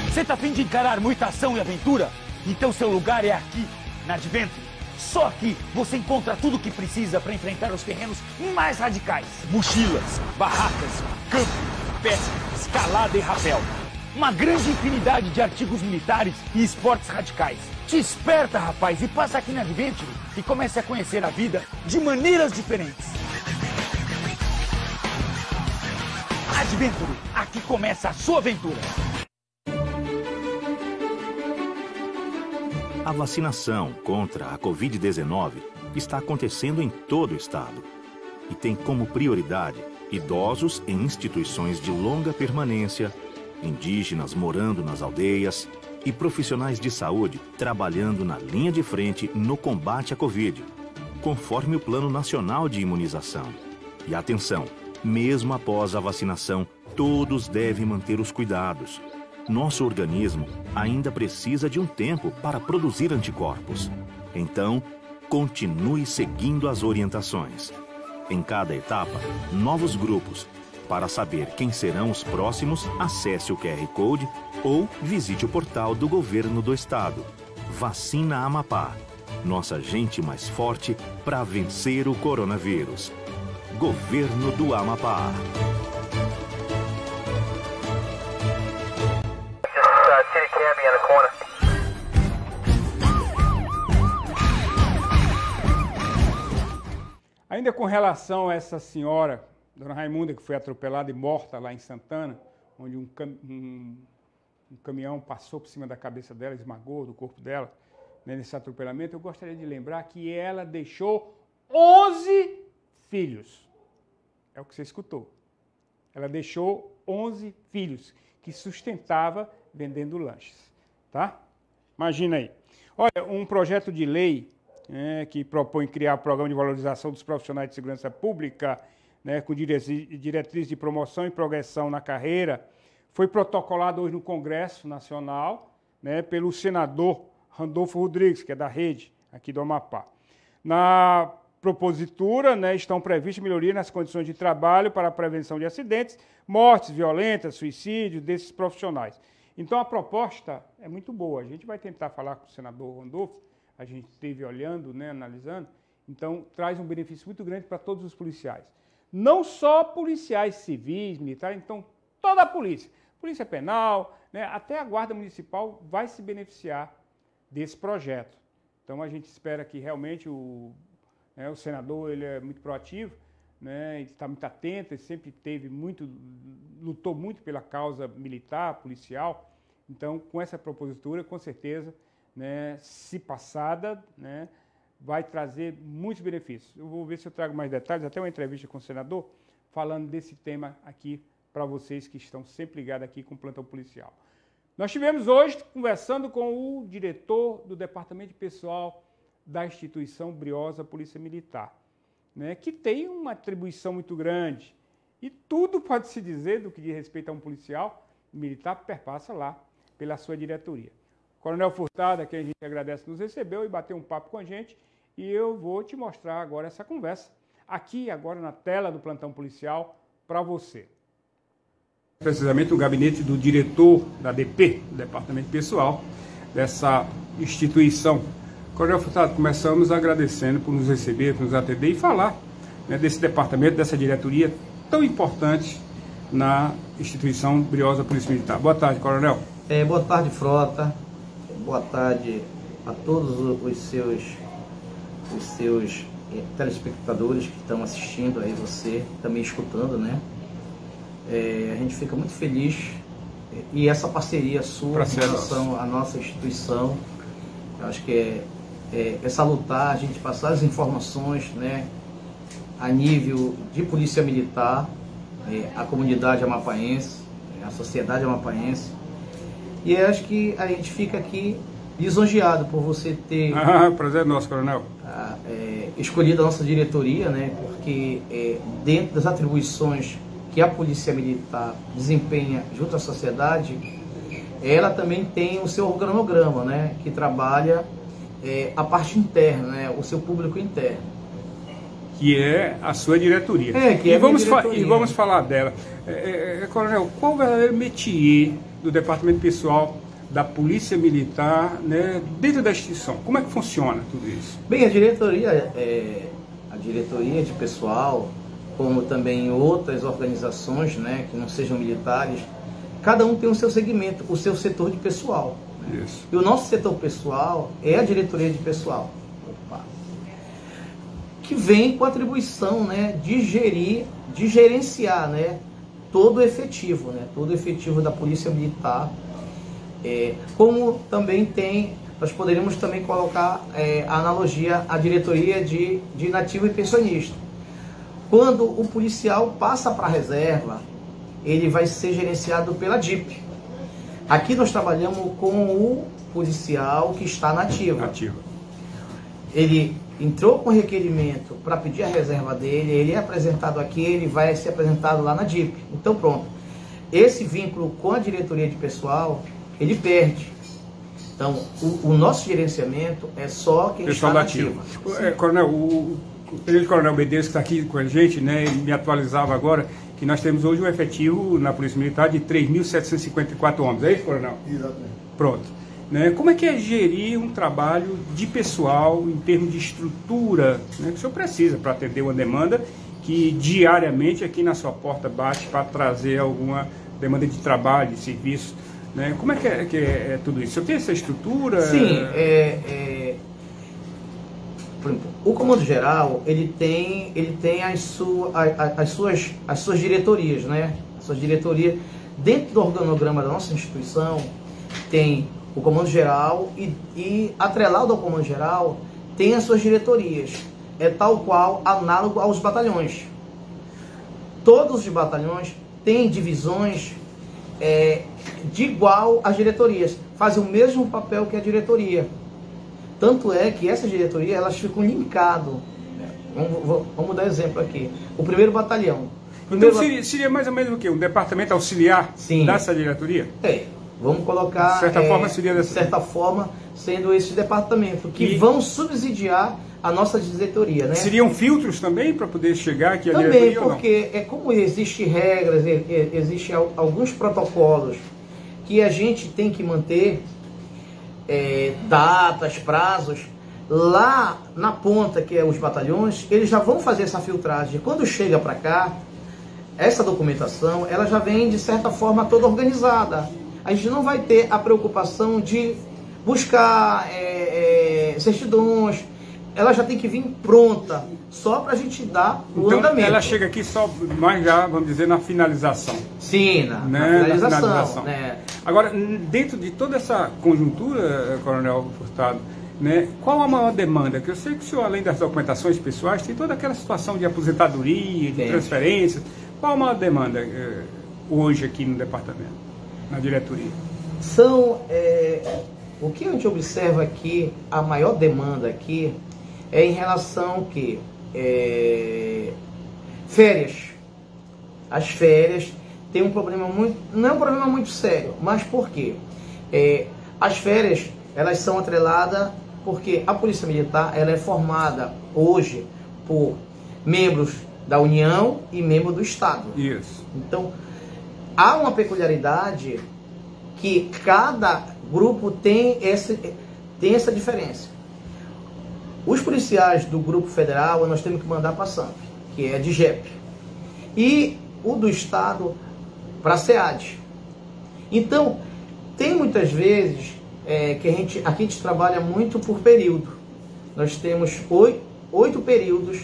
Você tá a fim de encarar muita ação e aventura? Então seu lugar é aqui, na Adventure. Só aqui você encontra tudo o que precisa para enfrentar os terrenos mais radicais. Mochilas, barracas, camping, pesca, escalada e rapel. Uma grande infinidade de artigos militares e esportes radicais. Te esperta, rapaz, e passa aqui na Adventure e comece a conhecer a vida de maneiras diferentes. Adventure, aqui começa a sua aventura. A vacinação contra a Covid-19 está acontecendo em todo o estado e tem como prioridade idosos em instituições de longa permanência, indígenas morando nas aldeias e profissionais de saúde trabalhando na linha de frente no combate à Covid, conforme o Plano Nacional de Imunização. E atenção, mesmo após a vacinação, todos devem manter os cuidados. Nosso organismo ainda precisa de um tempo para produzir anticorpos. Então, continue seguindo as orientações. Em cada etapa, novos grupos. Para saber quem serão os próximos, acesse o QR Code ou visite o portal do Governo do Estado. Vacina Amapá. Nossa gente mais forte para vencer o coronavírus. Governo do Amapá. Ainda com relação a essa senhora, Dona Raimunda, que foi atropelada e morta lá em Santana, onde um um caminhão passou por cima da cabeça dela, esmagou do corpo dela, né, nesse atropelamento, eu gostaria de lembrar que ela deixou 11 filhos. É o que você escutou. Ela deixou 11 filhos que sustentava vendendo lanches, tá? Imagina aí. Olha, um projeto de lei que propõe criar um programa de valorização dos profissionais de segurança pública, né, com diretriz de promoção e progressão na carreira, foi protocolado hoje no Congresso Nacional, né, pelo senador Randolfo Rodrigues, que é da Rede, aqui do Amapá. Na propositura, né, estão previstas melhorias nas condições de trabalho para a prevenção de acidentes, mortes violentas, suicídio desses profissionais. Então, a proposta é muito boa. A gente vai tentar falar com o senador Randolfo, a gente esteve olhando, né, analisando, então traz um benefício muito grande para todos os policiais. Não só policiais civis, militares, então toda a polícia. Polícia Penal, né, até a Guarda Municipal vai se beneficiar desse projeto. Então, a gente espera que realmente o senador ele é muito proativo, né, ele está muito atento, ele sempre lutou muito pela causa militar, policial. Então, com essa propositura, com certeza, né, se passada, né, vai trazer muitos benefícios. Eu vou ver se eu trago mais detalhes, até uma entrevista com o senador, falando desse tema aqui para vocês que estão sempre ligados aqui com o Plantão Policial. Nós estivemos hoje conversando com o diretor do Departamento de Pessoal da instituição Briosa Polícia Militar, né, que tem uma atribuição muito grande. E tudo pode se dizer do que diz respeito a um policial militar perpassa lá pela sua diretoria. Coronel Furtado, a quem a gente agradece, nos recebeu e bateu um papo com a gente. E eu vou te mostrar agora essa conversa, aqui agora na tela do Plantão Policial, para você. Precisamente o gabinete do diretor da DP, do Departamento Pessoal, dessa instituição. Coronel Furtado, começamos agradecendo por nos receber, por nos atender e falar, né, desse departamento, dessa diretoria tão importante na instituição Briosa Polícia Militar. Boa tarde, Coronel. Boa tarde, Frota. Boa tarde a todos os seus telespectadores que estão assistindo aí, você também escutando, né? A gente fica muito feliz e essa parceria sua em relação à nossa instituição, eu acho que é salutar a gente passar as informações, né, a nível de polícia militar, a comunidade amapaense, a sociedade amapaense, e eu acho que a gente fica aqui lisonjeado por você ter prazer nosso, Coronel. Escolhido a nossa diretoria, né, porque dentro das atribuições que a Polícia Militar desempenha junto à sociedade, ela também tem o seu organograma, né, que trabalha a parte interna, né, o seu público interno. Que é a sua diretoria. E vamos falar dela. Coronel, qual é o verdadeiro métier do Departamento Pessoal da Polícia Militar, né, dentro da instituição? Como é que funciona tudo isso? Bem, a diretoria de pessoal, como também outras organizações, né, que não sejam militares, cada um tem o seu segmento, o seu setor de pessoal. Né? Isso. E o nosso setor pessoal é a diretoria de pessoal, que vem com a atribuição, né, de gerenciar, né, todo o efetivo, né, todo o efetivo da Polícia Militar. Como também nós poderíamos também colocar a analogia à diretoria de inativo e pensionista. Quando o policial passa para a reserva, ele vai ser gerenciado pela DIP. Aqui nós trabalhamos com o policial que está na ativa. Ele entrou com requerimento para pedir a reserva dele, ele é apresentado aqui, ele vai ser apresentado lá na DIP. Então pronto, esse vínculo com a diretoria de pessoal, ele perde. Então, o nosso gerenciamento é só quem está na ativa. Coronel, o Tenente Coronel Medeiros, que está aqui com a gente, né, ele me atualizava agora que nós temos hoje um efetivo na Polícia Militar de 3.754 homens. É isso, Coronel? Exatamente. Pronto. Né, como é que é gerir um trabalho de pessoal em termos de estrutura, né, que o senhor precisa para atender uma demanda que diariamente aqui na sua porta bate para trazer alguma demanda de trabalho, de serviço? Né? Como é que é tudo isso? Você tem essa estrutura? Sim, por exemplo, o Comando Geral ele tem as suas diretorias, né? As suas diretorias dentro do organograma da nossa instituição. tem o comando geral e atrelado ao comando geral tem as suas diretorias. É tal qual análogo aos batalhões. Todos os batalhões têm divisões de igual às diretorias, fazem o mesmo papel que a diretoria. Tanto é que essas diretorias elas ficam linkadas. Vamos dar exemplo aqui. O primeiro batalhão. Então seria mais ou menos o quê? Um departamento auxiliar dessa diretoria? Vamos colocar, de certa forma, seria de certa forma, sendo esse departamento que vão subsidiar a nossa diretoria, né? Seriam filtros também para poder chegar aqui à também, diretoria? Também, porque como existem regras, existem alguns protocolos que a gente tem que manter, datas, prazos, lá na ponta, que é os batalhões, eles já vão fazer essa filtragem. Quando chega para cá, essa documentação, ela já vem, de certa forma, toda organizada. A gente não vai ter a preocupação de buscar certidões. Ela já tem que vir pronta, só para a gente dar o andamento. Ela chega aqui só, mais já, vamos dizer, na finalização. Sim, na finalização. Né? Agora, dentro de toda essa conjuntura, Coronel Furtado, né, qual a maior demanda? Que eu sei que o senhor, além das documentações pessoais, tem toda aquela situação de aposentadoria, de transferências. Qual a maior demanda hoje aqui no departamento, na diretoria? O que a gente observa aqui, a maior demanda aqui, é em relação que férias. As férias têm um problema muito, não é um problema muito sério, mas por quê? As férias, elas são atreladas porque a Polícia Militar, ela é formada hoje por membros da União e membros do Estado. Isso. Então, há uma peculiaridade que cada grupo tem essa diferença. Os policiais do grupo federal, nós temos que mandar para Santos, que é de JEP. E o do Estado para a SEAD. Então, tem muitas vezes que aqui a gente trabalha muito por período. Nós temos 8 períodos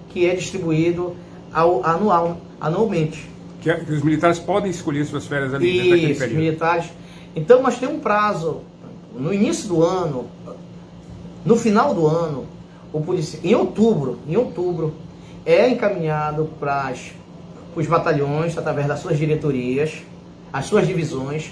que é distribuído anualmente. Que os militares podem escolher suas férias ali dentro daquele período. Militares. Então, nós temos um prazo, no início do ano, no final do ano, em outubro, é encaminhado para os batalhões, através das suas diretorias, as suas divisões,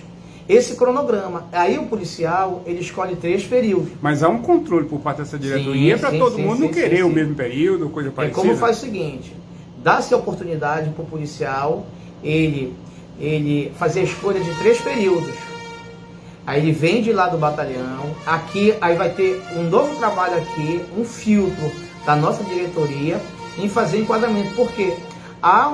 esse cronograma. Aí o policial, ele escolhe 3 períodos. Mas há um controle por parte dessa diretoria para todo mundo não querer o mesmo período, coisa parecida. Como faz o seguinte, dá-se a oportunidade para o policial, ele fazer a escolha de 3 períodos. Aí ele vem de lá do batalhão, aqui, aí vai ter um novo trabalho aqui, um filtro da nossa diretoria em fazer enquadramento, porque há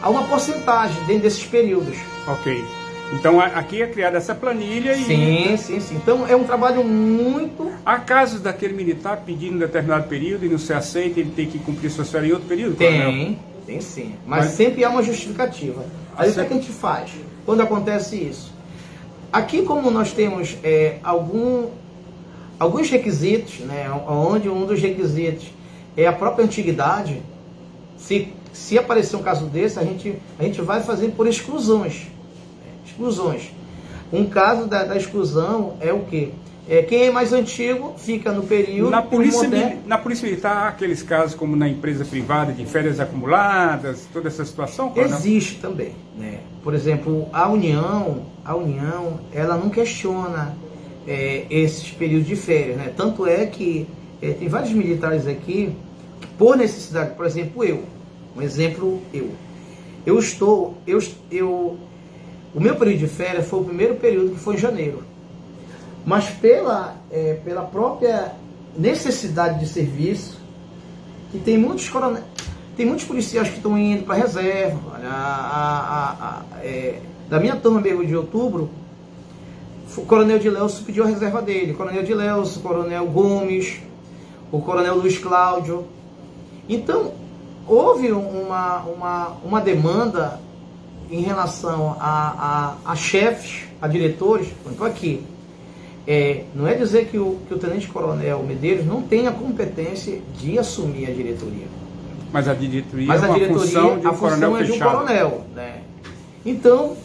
há uma porcentagem dentro desses períodos. Ok. Então aqui é criada essa planilha e... Sim. Então é um trabalho muito... Há casos daquele militar pedindo um determinado período e não ser aceito, ele tem que cumprir suas férias em outro período? Tem sim. Mas sempre há uma justificativa. Aí o que a gente faz quando acontece isso? Aqui, como nós temos alguns requisitos, né, onde um dos requisitos é a própria antiguidade, se aparecer um caso desse, a gente vai fazer por exclusões. Um caso da exclusão é o quê? Quem é mais antigo fica no período... Na polícia Militar há aqueles casos como na empresa privada de férias acumuladas, toda essa situação? Existe também, né? Por exemplo, a União, ela não questiona esses períodos de férias, né? Tanto é que tem vários militares aqui que, por necessidade, por exemplo, o meu período de férias foi o primeiro período que foi em janeiro. Mas pela própria necessidade de serviço, que tem muitos policiais que estão indo para a reserva. Da minha turma mesmo de outubro, o Coronel Dileucio pediu a reserva dele. Coronel Dileucio, Coronel Gomes, o Coronel Luiz Cláudio. Então, houve uma demanda em relação a chefes, a diretores. Então aqui, não é dizer que o Tenente Coronel Medeiros não tem a competência de assumir a diretoria. Mas a diretoria é uma função de um coronel fechado. Né? Então,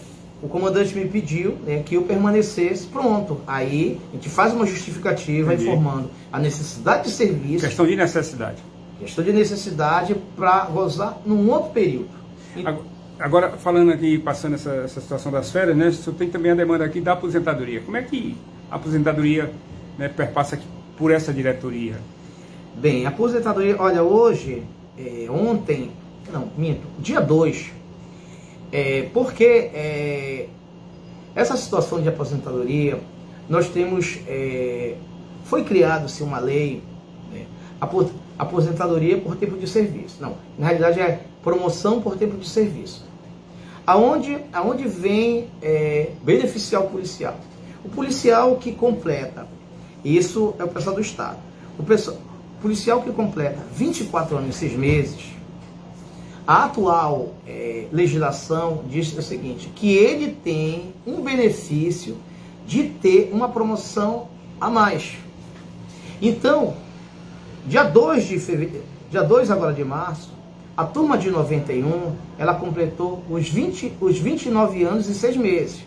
o comandante me pediu, né, que eu permanecesse, pronto. Aí a gente faz uma justificativa informando a necessidade de serviço. Questão de necessidade. Questão de necessidade para gozar num outro período. Agora, falando aqui, passando essa situação das férias, né, você tem também a demanda aqui da aposentadoria. Como é que a aposentadoria, né, perpassa aqui por essa diretoria? Bem, a aposentadoria, olha, hoje, dia 2, porque essa situação de aposentadoria, nós temos, foi criada-se uma lei, né, aposentadoria por tempo de serviço. Não, na realidade é promoção por tempo de serviço. Aonde vem beneficiar o policial? O policial que completa, isso é o pessoal do Estado, o policial que completa 24 anos e 6 meses, a atual legislação diz o seguinte, que ele tem um benefício de ter uma promoção a mais. Então, dia 2 agora de março, a turma de 91, ela completou os 29 anos e 6 meses.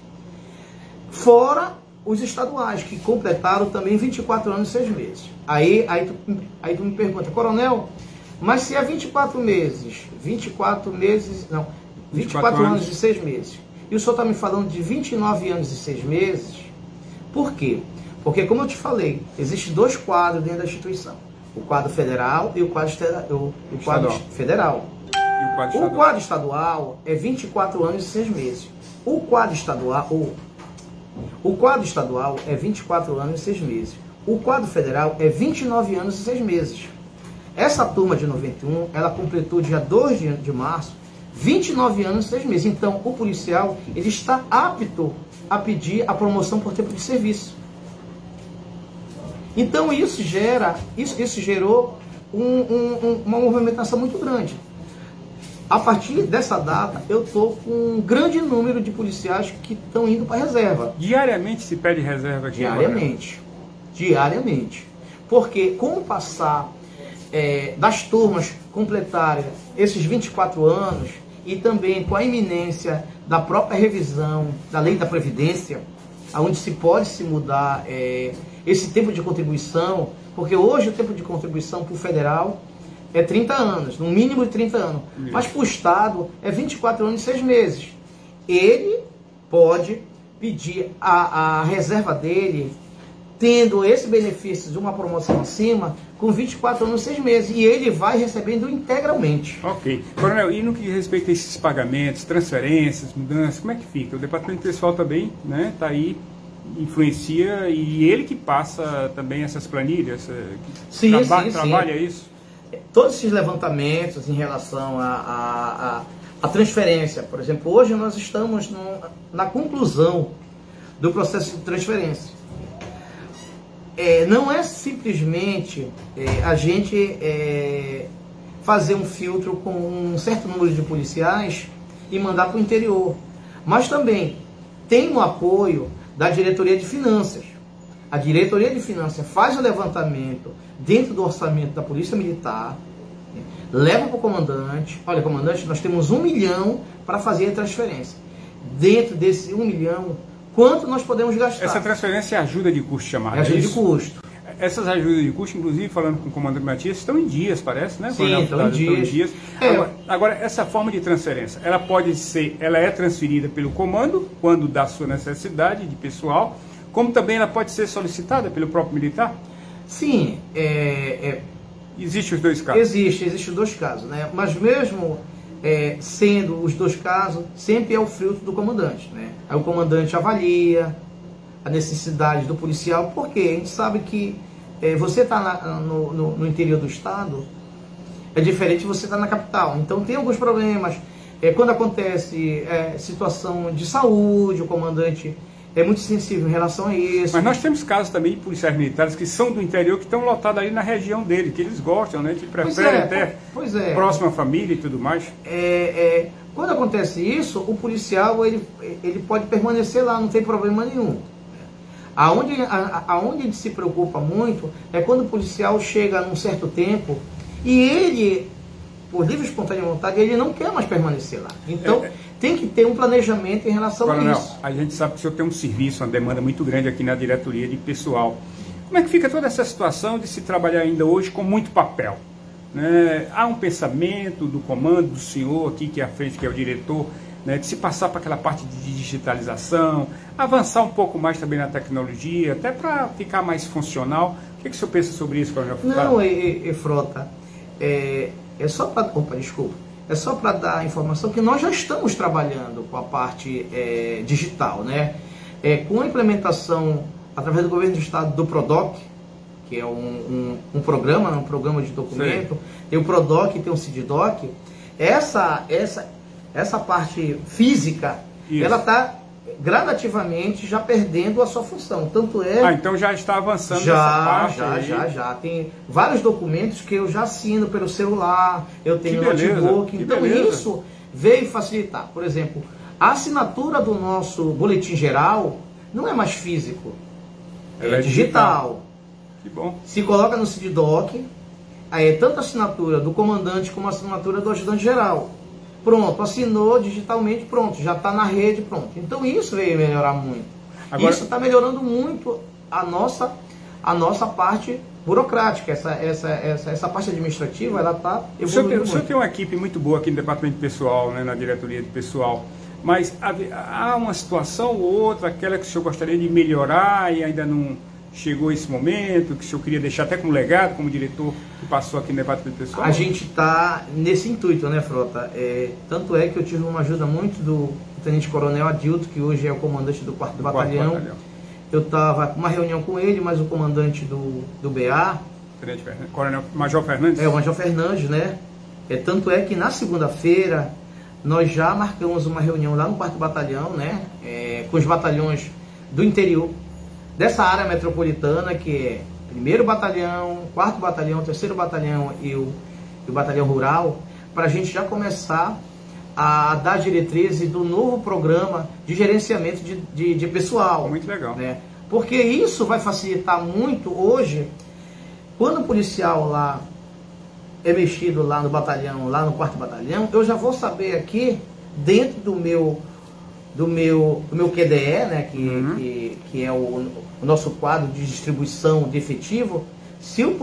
Fora os estaduais, que completaram também 24 anos e 6 meses. Aí tu me pergunta, coronel, mas se é 24 anos e 6 meses, e o senhor está me falando de 29 anos e 6 meses, por quê? Porque, como eu te falei, existem 2 quadros dentro da instituição. O quadro federal e o quadro federal. O quadro estadual é 24 anos e 6 meses. O quadro estadual é 24 anos e 6 meses. O quadro federal é 29 anos e 6 meses. Essa turma de 91, ela completou dia 2 de março 29 anos e 6 meses. Então, o policial, ele está apto a pedir a promoção por tempo de serviço. Então isso gerou uma movimentação muito grande. A partir dessa data, eu estou com um grande número de policiais que estão indo para a reserva. Diariamente se pede reserva aqui? Diariamente. Porque com o passar das turmas completarem esses 24 anos e também com a iminência da própria revisão da lei da Previdência, onde se pode se mudar esse tempo de contribuição, porque hoje o tempo de contribuição para o federal é 30 anos, no mínimo de 30 anos. Isso. Mas para o Estado é 24 anos e 6 meses. Ele pode pedir a reserva dele, tendo esse benefício de uma promoção acima, com 24 anos e 6 meses. E ele vai recebendo integralmente. Ok. Coronel, e no que respeita a esses pagamentos, transferências, mudanças, como é que fica? O departamento pessoal também está aí, influencia, e ele que passa também essas planilhas? Trabalha isso? Todos esses levantamentos em relação à transferência, por exemplo, hoje nós estamos na conclusão do processo de transferência. Não é simplesmente a gente fazer um filtro com um certo número de policiais e mandar para o interior, mas também tem o apoio da Diretoria de Finanças. A Diretoria de Finanças faz o levantamento dentro do orçamento da Polícia Militar, leva para o comandante, olha, comandante, nós temos 1 milhão para fazer a transferência. Dentro desse 1 milhão, quanto nós podemos gastar? Essa transferência é ajuda de custo chamada? É ajuda de custo. Essas ajudas de custo, inclusive, falando com o comandante Matias, estão em dias, parece, né? Sim, estão em dias. Agora, essa forma de transferência, ela é transferida pelo comando, quando dá sua necessidade de pessoal, como também ela pode ser solicitada pelo próprio militar? Sim. Existem os 2 casos? Existem os 2 casos, né? Mas mesmo sendo os 2 casos, sempre é o filtro do comandante, né? Aí o comandante avalia a necessidade do policial, porque a gente sabe que você está no interior do estado, é diferente de você estar na capital. Então tem alguns problemas. Quando acontece situação de saúde, o comandante é muito sensível em relação a isso. Mas nós temos casos também de policiais militares que são do interior, que estão lotados ali na região dele, que eles gostam, né? Que preferem até próxima família e tudo mais. Quando acontece isso, o policial ele pode permanecer lá, não tem problema nenhum. Aonde a gente se preocupa muito é quando o policial chega num certo tempo e ele por livre e espontânea vontade, ele não quer mais permanecer lá. Então, tem que ter um planejamento em relação a isso. A gente sabe que o senhor tem um serviço, uma demanda muito grande aqui na diretoria de pessoal. Como é que fica toda essa situação de se trabalhar ainda hoje com muito papel? Né? Há um pensamento do comando, do senhor aqui, que é à frente, que é o diretor, né, de se passar para aquela parte de digitalização, avançar um pouco mais também na tecnologia, até para ficar mais funcional. O que o senhor pensa sobre isso, Coronel Furtado? Não, Frota, é só para... Opa, desculpa. É só para dar a informação que nós já estamos trabalhando com a parte digital, né? Com a implementação, através do governo do estado, do PRODOC, que é um programa, um programa de documento, tem o PRODOC, tem o CIDDOC. Essa parte física, ela está gradativamente já perdendo a sua função. Tanto é... então já está avançando essa parte? Já. Tem vários documentos que eu já assino pelo celular, eu tenho notebook. Então isso veio facilitar. Por exemplo, a assinatura do nosso boletim geral não é mais físico, é digital. Que bom. Se coloca no CIDDOC, aí é tanto a assinatura do comandante como a assinatura do ajudante geral. Pronto, assinou digitalmente, pronto, já está na rede, pronto. Então isso veio melhorar muito. Agora, isso está melhorando muito a nossa parte burocrática, essa parte administrativa, ela está evoluindo. O senhor tem uma equipe muito boa aqui no departamento de pessoal, né, na diretoria de pessoal, mas há uma situação ou outra, aquela que o senhor gostaria de melhorar e ainda não chegou esse momento, que o senhor queria deixar até como legado, como diretor que passou aqui no departamento de pessoal? A gente está nesse intuito, né, Frota? Tanto é que eu tive uma ajuda muito do Tenente Coronel Adilto, que hoje é o comandante do 4º Batalhão. Eu estava com uma reunião com ele, mas o comandante do BA... Coronel Major Fernandes? O Major Fernandes, né? Tanto é que na segunda-feira nós já marcamos uma reunião lá no 4º Batalhão, né? Com os batalhões do interior, dessa área metropolitana, que é 1º Batalhão, 4º Batalhão, 3º Batalhão e o Batalhão Rural, para a gente já começar a dar diretrizes do novo programa de gerenciamento de pessoal. Muito legal. Né? Porque isso vai facilitar muito hoje, quando o policial lá é mexido lá no batalhão, lá no 4º Batalhão, eu já vou saber aqui, dentro do meu QDE, né, que é o nosso quadro de distribuição de efetivo, se o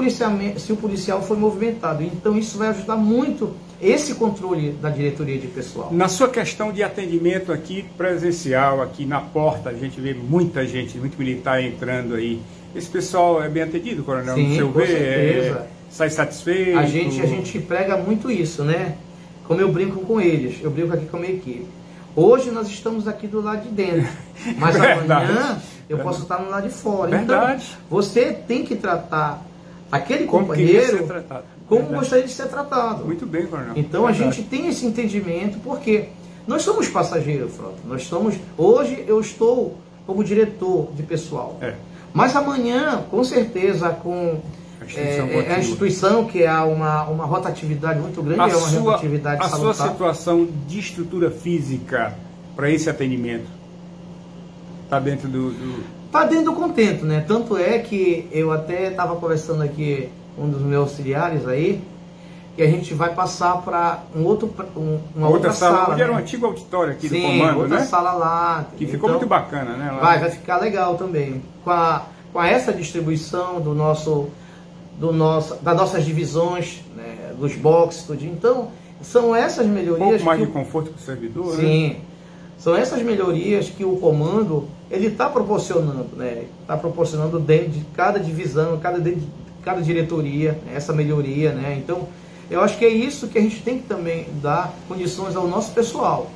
policial foi movimentado. Então isso vai ajudar muito esse controle da diretoria de pessoal. Na sua questão de atendimento aqui presencial, aqui na porta, a gente vê muita gente, muito militar entrando aí. Esse pessoal é bem atendido, Coronel? Sim, com certeza. Sai satisfeito? A gente prega muito isso, né? Como eu brinco com eles, eu brinco aqui com a minha equipe. Hoje nós estamos aqui do lado de dentro, mas amanhã eu posso estar no lado de fora. Verdade. Então, você tem que tratar aquele companheiro como gostaria de ser tratado. Muito bem, Coronel. Então a gente tem esse entendimento, porque nós somos passageiros, Frota. Hoje eu estou como diretor de pessoal. Mas amanhã, com certeza, com a instituição, que é uma rotatividade muito grande, é uma rotatividade salutar. A sua situação de estrutura física para esse atendimento está dentro Está dentro do contento, né? Tanto é que eu até estava conversando aqui com um dos meus auxiliares aí, que a gente vai passar para uma outra sala. Onde era um antigo auditório aqui do comando, outra né? Sala lá. Que ficou muito bacana, né? Lá. Vai ficar legal também. Com essa distribuição das nossas divisões, né, dos boxes, tudo. Então, são essas melhorias... Um pouco mais de conforto para o servidor, sim, né? São essas melhorias que o comando ele está proporcionando, né? Está proporcionando dentro de cada divisão, cada diretoria, né? Essa melhoria, né? Então, eu acho que é isso que a gente tem que também dar condições ao nosso pessoal.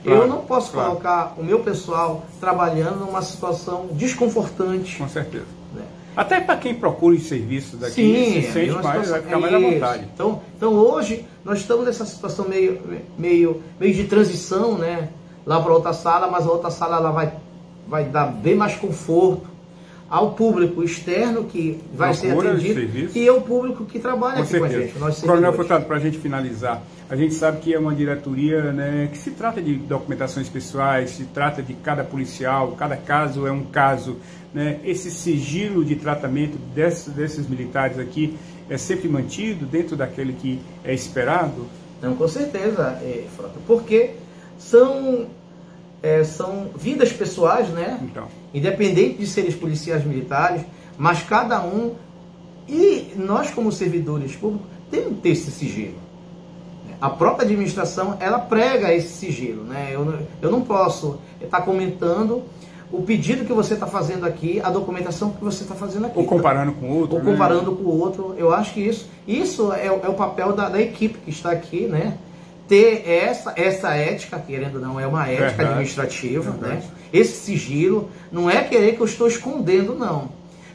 Claro, eu não posso colocar o meu pessoal trabalhando numa situação desconfortante. Com certeza. Né? Até para quem procura os serviços daqui, se sente mais, vai ficar mais à vontade. Então hoje nós estamos nessa situação meio de transição, né? Lá para outra sala, mas a outra sala ela vai dar bem mais conforto ao público externo que vai ser atendido e ao público que trabalha aqui com a gente. Coronel Furtado, para a gente finalizar, a gente sabe que é uma diretoria, né, que se trata de documentações pessoais, se trata de cada policial, cada caso é um caso, né, esse sigilo de tratamento desses militares aqui, é sempre mantido dentro daquele que é esperado? Não, com certeza, Frota, porque são vidas pessoais, né? Então. Independente de serem policiais militares, mas cada um, e nós como servidores públicos, temos que ter esse sigilo. A própria administração, ela prega esse sigilo, né? Eu não posso estar comentando o pedido que você está fazendo aqui, a documentação que você está fazendo aqui. Ou comparando com o outro. Ou comparando com o outro. Eu acho que isso é o papel da equipe que está aqui, né? Ter essa ética, querendo ou não, é uma ética administrativa, né? Esse sigilo, não é querer que eu estou escondendo, não.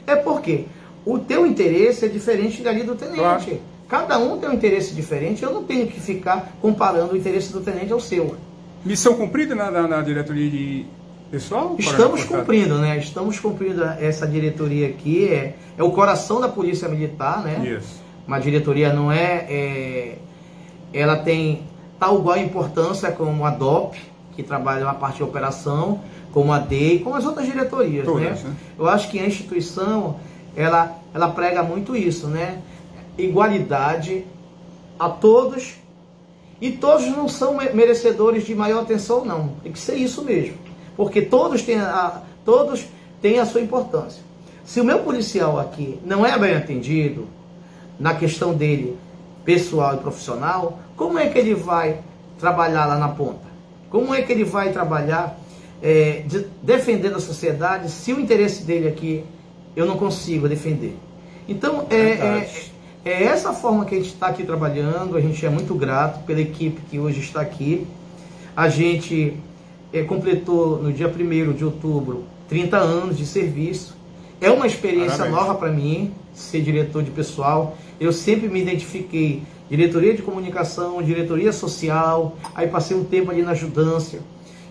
É porque o teu interesse é diferente dali do tenente. Claro. Cada um tem um interesse diferente, eu não tenho que ficar comparando o interesse do tenente ao seu. Missão cumprida na diretoria de pessoal? Estamos cumprindo, né? Estamos cumprindo essa diretoria aqui, é o coração da Polícia Militar, né? Isso. Uma diretoria não ela tem tal igual importância como a DOP, que trabalha na parte de operação, como a DEI, como as outras diretorias, todas, né? Eu acho que a instituição, ela prega muito isso, né? Igualdade a todos, e todos não são merecedores de maior atenção, não. Tem que ser isso mesmo, porque todos têm a sua importância. Se o meu policial aqui não é bem atendido na questão dele pessoal e profissional, como é que ele vai trabalhar lá na ponta? Como é que ele vai trabalhar defendendo a sociedade se o interesse dele aqui eu não consigo defender? Então, é essa forma que a gente está aqui trabalhando. A gente é muito grato pela equipe que hoje está aqui. A gente completou no dia 1º de outubro 30 anos de serviço. É uma experiência nova para mim, ser diretor de pessoal. Eu sempre me identifiquei diretoria de comunicação, diretoria social, aí passei um tempo ali na ajudância.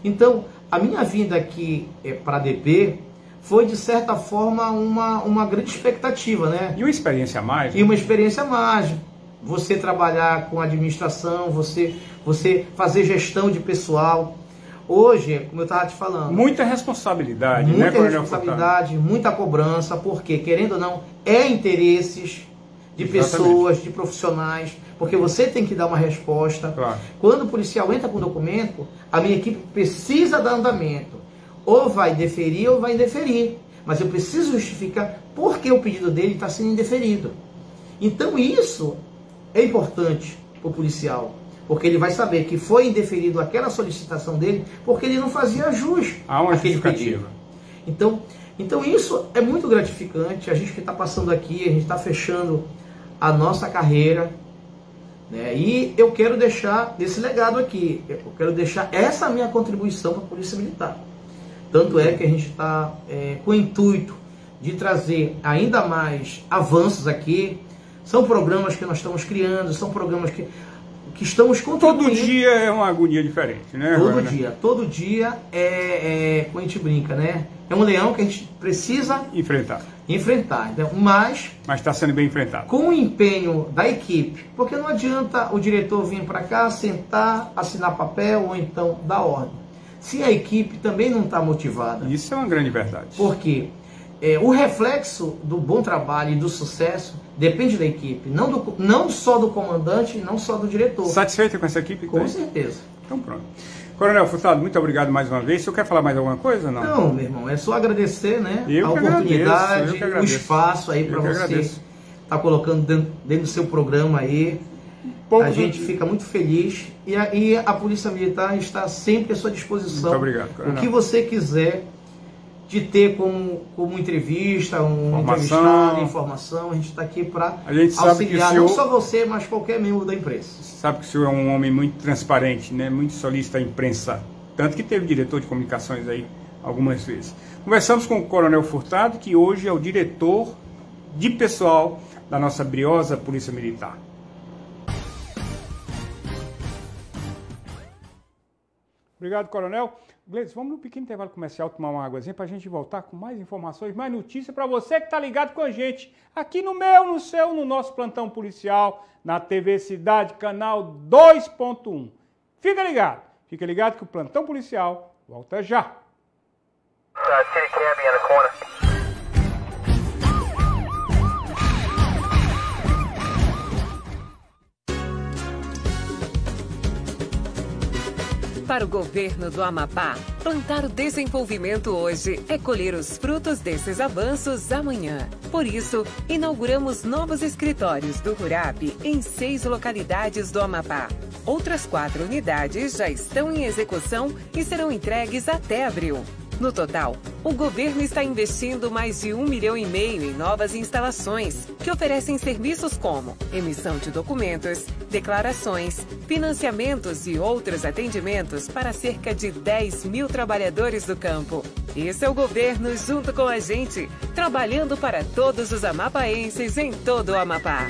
Então, a minha vinda aqui para a DP foi, de certa forma, uma grande expectativa, né? E uma experiência a mais. E uma experiência a mais. Você trabalhar com administração, você fazer gestão de pessoal. Hoje, como eu estava te falando... Muita responsabilidade, né, Coronel? Muita responsabilidade, muita cobrança, porque, querendo ou não, interesses de pessoas, de profissionais, porque você tem que dar uma resposta. Claro. Quando o policial entra com documento, a minha equipe precisa dar andamento. Ou vai deferir ou vai indeferir. Mas eu preciso justificar por que o pedido dele está sendo indeferido. Então isso é importante para o policial, porque ele vai saber que foi indeferido aquela solicitação dele porque ele não fazia jus àquele pedido. Então isso é muito gratificante. A gente que está passando aqui, a gente está fechando a nossa carreira, né? E eu quero deixar esse legado aqui. Eu quero deixar essa minha contribuição para a Polícia Militar. Tanto é que a gente está com o intuito de trazer ainda mais avanços aqui. São programas que nós estamos criando, são programas que estamos contribuindo. Todo dia é uma agonia diferente, né? Todo dia como a gente brinca, né? É um leão que a gente precisa enfrentar. Então, mas está sendo bem enfrentado. Com o empenho da equipe, porque não adianta o diretor vir para cá, sentar, assinar papel ou então dar ordem, se a equipe também não está motivada. Isso é uma grande verdade. Porque o reflexo do bom trabalho e do sucesso depende da equipe, não só do comandante, não só do diretor. Satisfeito com essa equipe? Com certeza. Então pronto. Coronel Furtado, muito obrigado mais uma vez. Você quer falar mais alguma coisa? Não, meu irmão, é só agradecer, né, a oportunidade, o espaço aí para você estar colocando dentro do seu programa aí. A gente fica muito feliz e a Polícia Militar está sempre à sua disposição. Muito obrigado, Coronel. O que você quiser de ter como entrevista, entrevistado, informação, a gente está aqui para auxiliar, não só você, mas qualquer membro da imprensa. Sabe que o senhor é um homem muito transparente, né? Muito solícito à imprensa, tanto que teve diretor de comunicações aí algumas vezes. Conversamos com o Coronel Furtado, que hoje é o diretor de pessoal da nossa briosa Polícia Militar. Obrigado, Coronel. Gleides, vamos no pequeno intervalo comercial tomar uma águazinha para a gente voltar com mais informações, mais notícias para você que está ligado com a gente aqui no nosso plantão policial, na TV Cidade, canal 2.1. Fica ligado que o plantão policial volta já. City Cabbie in the corner. Para o governo do Amapá, plantar o desenvolvimento hoje é colher os frutos desses avanços amanhã. Por isso, inauguramos novos escritórios do RURAP em 6 localidades do Amapá. Outras 4 unidades já estão em execução e serão entregues até abril. No total, o governo está investindo mais de 1,5 milhão em novas instalações, que oferecem serviços como emissão de documentos, declarações, financiamentos e outros atendimentos para cerca de 10 mil trabalhadores do campo. Esse é o governo junto com a gente, trabalhando para todos os amapaenses em todo o Amapá.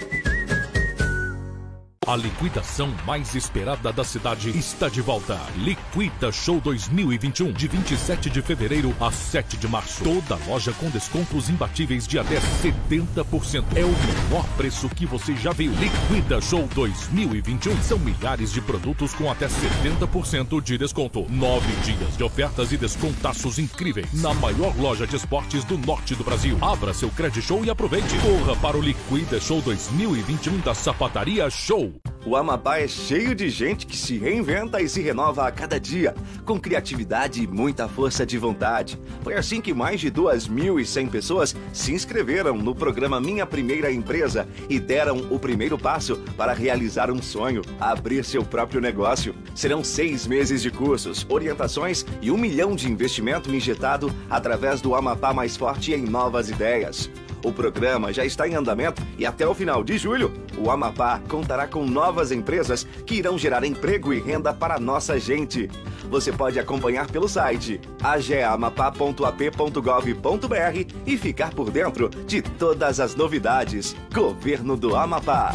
A liquidação mais esperada da cidade está de volta. Liquida Show 2021, de 27 de fevereiro a 7 de março. Toda loja com descontos imbatíveis de até 70%. É o menor preço que você já viu. Liquida Show 2021. São milhares de produtos com até 70% de desconto. 9 dias de ofertas e descontaços incríveis. Na maior loja de esportes do norte do Brasil. Abra seu Credit Show e aproveite. Corra para o Liquida Show 2021 da Sapataria Show. O Amapá é cheio de gente que se reinventa e se renova a cada dia, com criatividade e muita força de vontade. Foi assim que mais de 2.100 pessoas se inscreveram no programa Minha Primeira Empresa e deram o primeiro passo para realizar um sonho, abrir seu próprio negócio. Serão 6 meses de cursos, orientações e 1 milhão de investimento injetado através do Amapá Mais Forte em novas ideias. O programa já está em andamento e até o final de julho, o Amapá contará com novas empresas que irão gerar emprego e renda para a nossa gente. Você pode acompanhar pelo site ageamapá.ap.gov.br e ficar por dentro de todas as novidades. Governo do Amapá.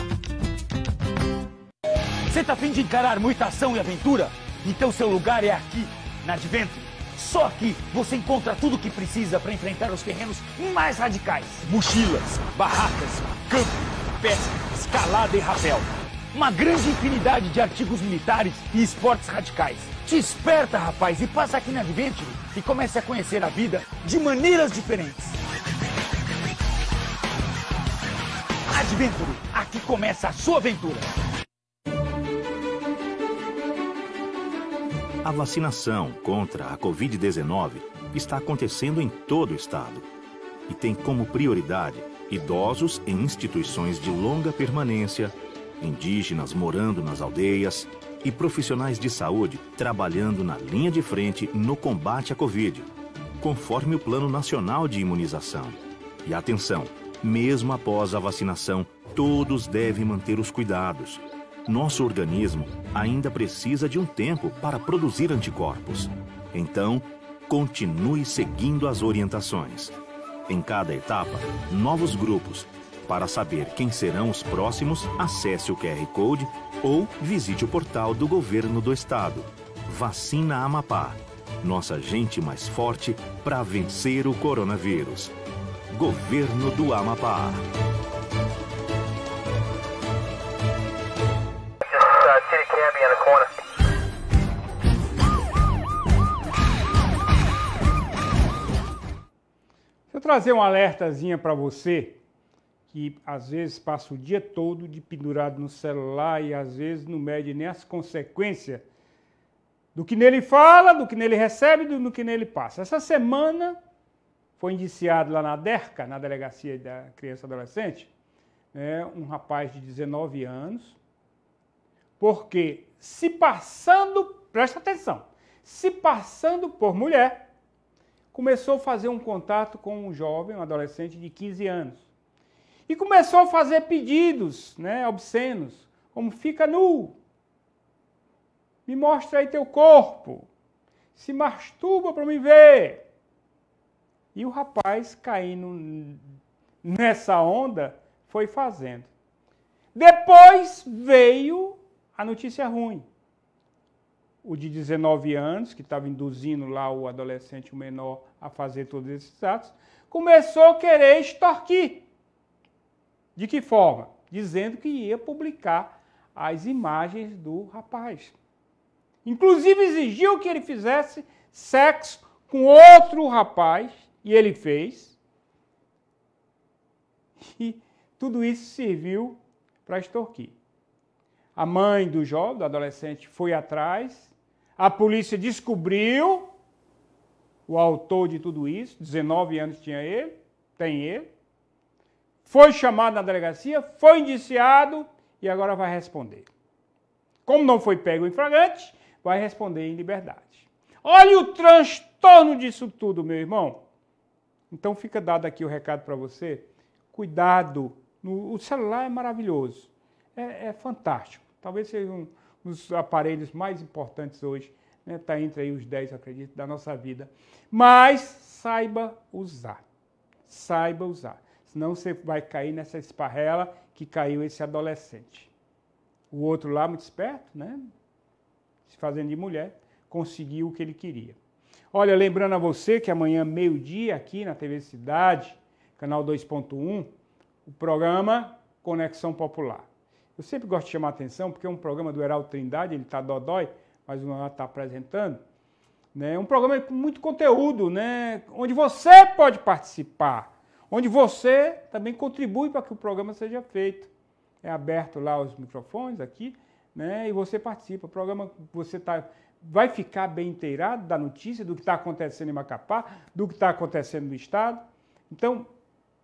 Você tá a fim de encarar muita ação e aventura? Então seu lugar é aqui, na Adventure. Só aqui você encontra tudo o que precisa para enfrentar os terrenos mais radicais. Mochilas, barracas, campo, pesca, escalada e rapel. Uma grande infinidade de artigos militares e esportes radicais. Te esperta, rapaz, e passa aqui na Adventure e comece a conhecer a vida de maneiras diferentes. Adventure, aqui começa a sua aventura. A vacinação contra a Covid-19 está acontecendo em todo o estado e tem como prioridade idosos em instituições de longa permanência, indígenas morando nas aldeias e profissionais de saúde trabalhando na linha de frente no combate à Covid, conforme o Plano Nacional de Imunização. E atenção, mesmo após a vacinação, todos devem manter os cuidados. Nosso organismo ainda precisa de um tempo para produzir anticorpos. Então, continue seguindo as orientações. Em cada etapa, novos grupos. Para saber quem serão os próximos, acesse o QR Code ou visite o portal do Governo do Estado. Vacina Amapá. Nossa gente mais forte para vencer o coronavírus. Governo do Amapá. Deixa eu trazer um alertazinho para você que às vezes passa o dia todo de pendurado no celular e às vezes não mede nem as consequências do que nele fala, do que nele recebe, do que nele passa. Essa semana foi indiciado lá na DERCA, na Delegacia da Criança e Adolescente, um rapaz de 19 anos, porque se passando, presta atenção, se passando por mulher, começou a fazer um contato com um jovem, um adolescente de 15 anos. E começou a fazer pedidos, obscenos, como fica nu, me mostra aí teu corpo, se masturba para me ver. E o rapaz, caindo nessa onda, foi fazendo. Depois veio a notícia ruim. O de 19 anos, que estava induzindo lá o adolescente, o menor, a fazer todos esses atos, começou a querer extorquir. De que forma? Dizendo que ia publicar as imagens do rapaz. Inclusive exigiu que ele fizesse sexo com outro rapaz, e ele fez. E tudo isso serviu para extorquir. A mãe do jovem, do adolescente, foi atrás, A polícia descobriu o autor de tudo isso, 19 anos tem ele. Foi chamado na delegacia, foi indiciado e agora vai responder. Como não foi pego em flagrante, vai responder em liberdade. Olha o transtorno disso tudo, meu irmão. Então fica dado aqui o recado para você. Cuidado. O celular é maravilhoso. É fantástico. Talvez seja um dos aparelhos mais importantes hoje. Está entre aí os 10, acredito, da nossa vida. Mas saiba usar. Saiba usar. Senão você vai cair nessa esparrela que caiu esse adolescente. O outro lá, muito esperto, né? Se fazendo de mulher, conseguiu o que ele queria. Olha, lembrando a você que amanhã, meio-dia, aqui na TV Cidade, canal 2.1, o programa Conexão Popular. Eu sempre gosto de chamar a atenção, porque é um programa do Heraldo Trindade, ele está dodói, mas o Leonardo está apresentando. Né? Um programa com muito conteúdo, né? Onde você pode participar, onde você também contribui para que o programa seja feito. É aberto lá os microfones aqui, né? E você participa. O programa você vai ficar bem inteirado da notícia, do que está acontecendo em Macapá, do que está acontecendo no Estado. Então,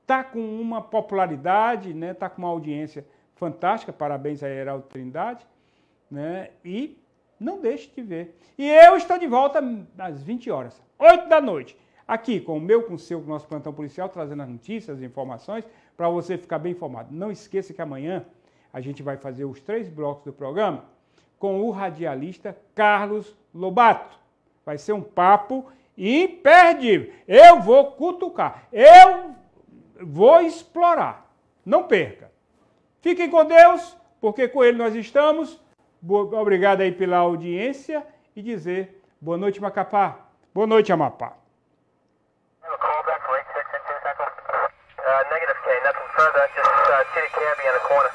está com uma popularidade, né? Está com uma audiência fantástica. Parabéns a Heraldo Trindade. Né? E não deixe de ver. E eu estou de volta às 20 horas, 8 da noite. Aqui com o seu, com o nosso plantão policial, trazendo as notícias, as informações, para você ficar bem informado. Não esqueça que amanhã a gente vai fazer os 3 blocos do programa com o radialista Carlos Lobato. Vai ser um papo imperdível. Eu vou cutucar, eu vou explorar. Não perca. Fiquem com Deus, porque com ele nós estamos. Obrigado aí pela audiência e dizer boa noite, Macapá. Boa noite, Amapá. Negative K, nothing further, just city cabbie in the corner.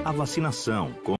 A vacinação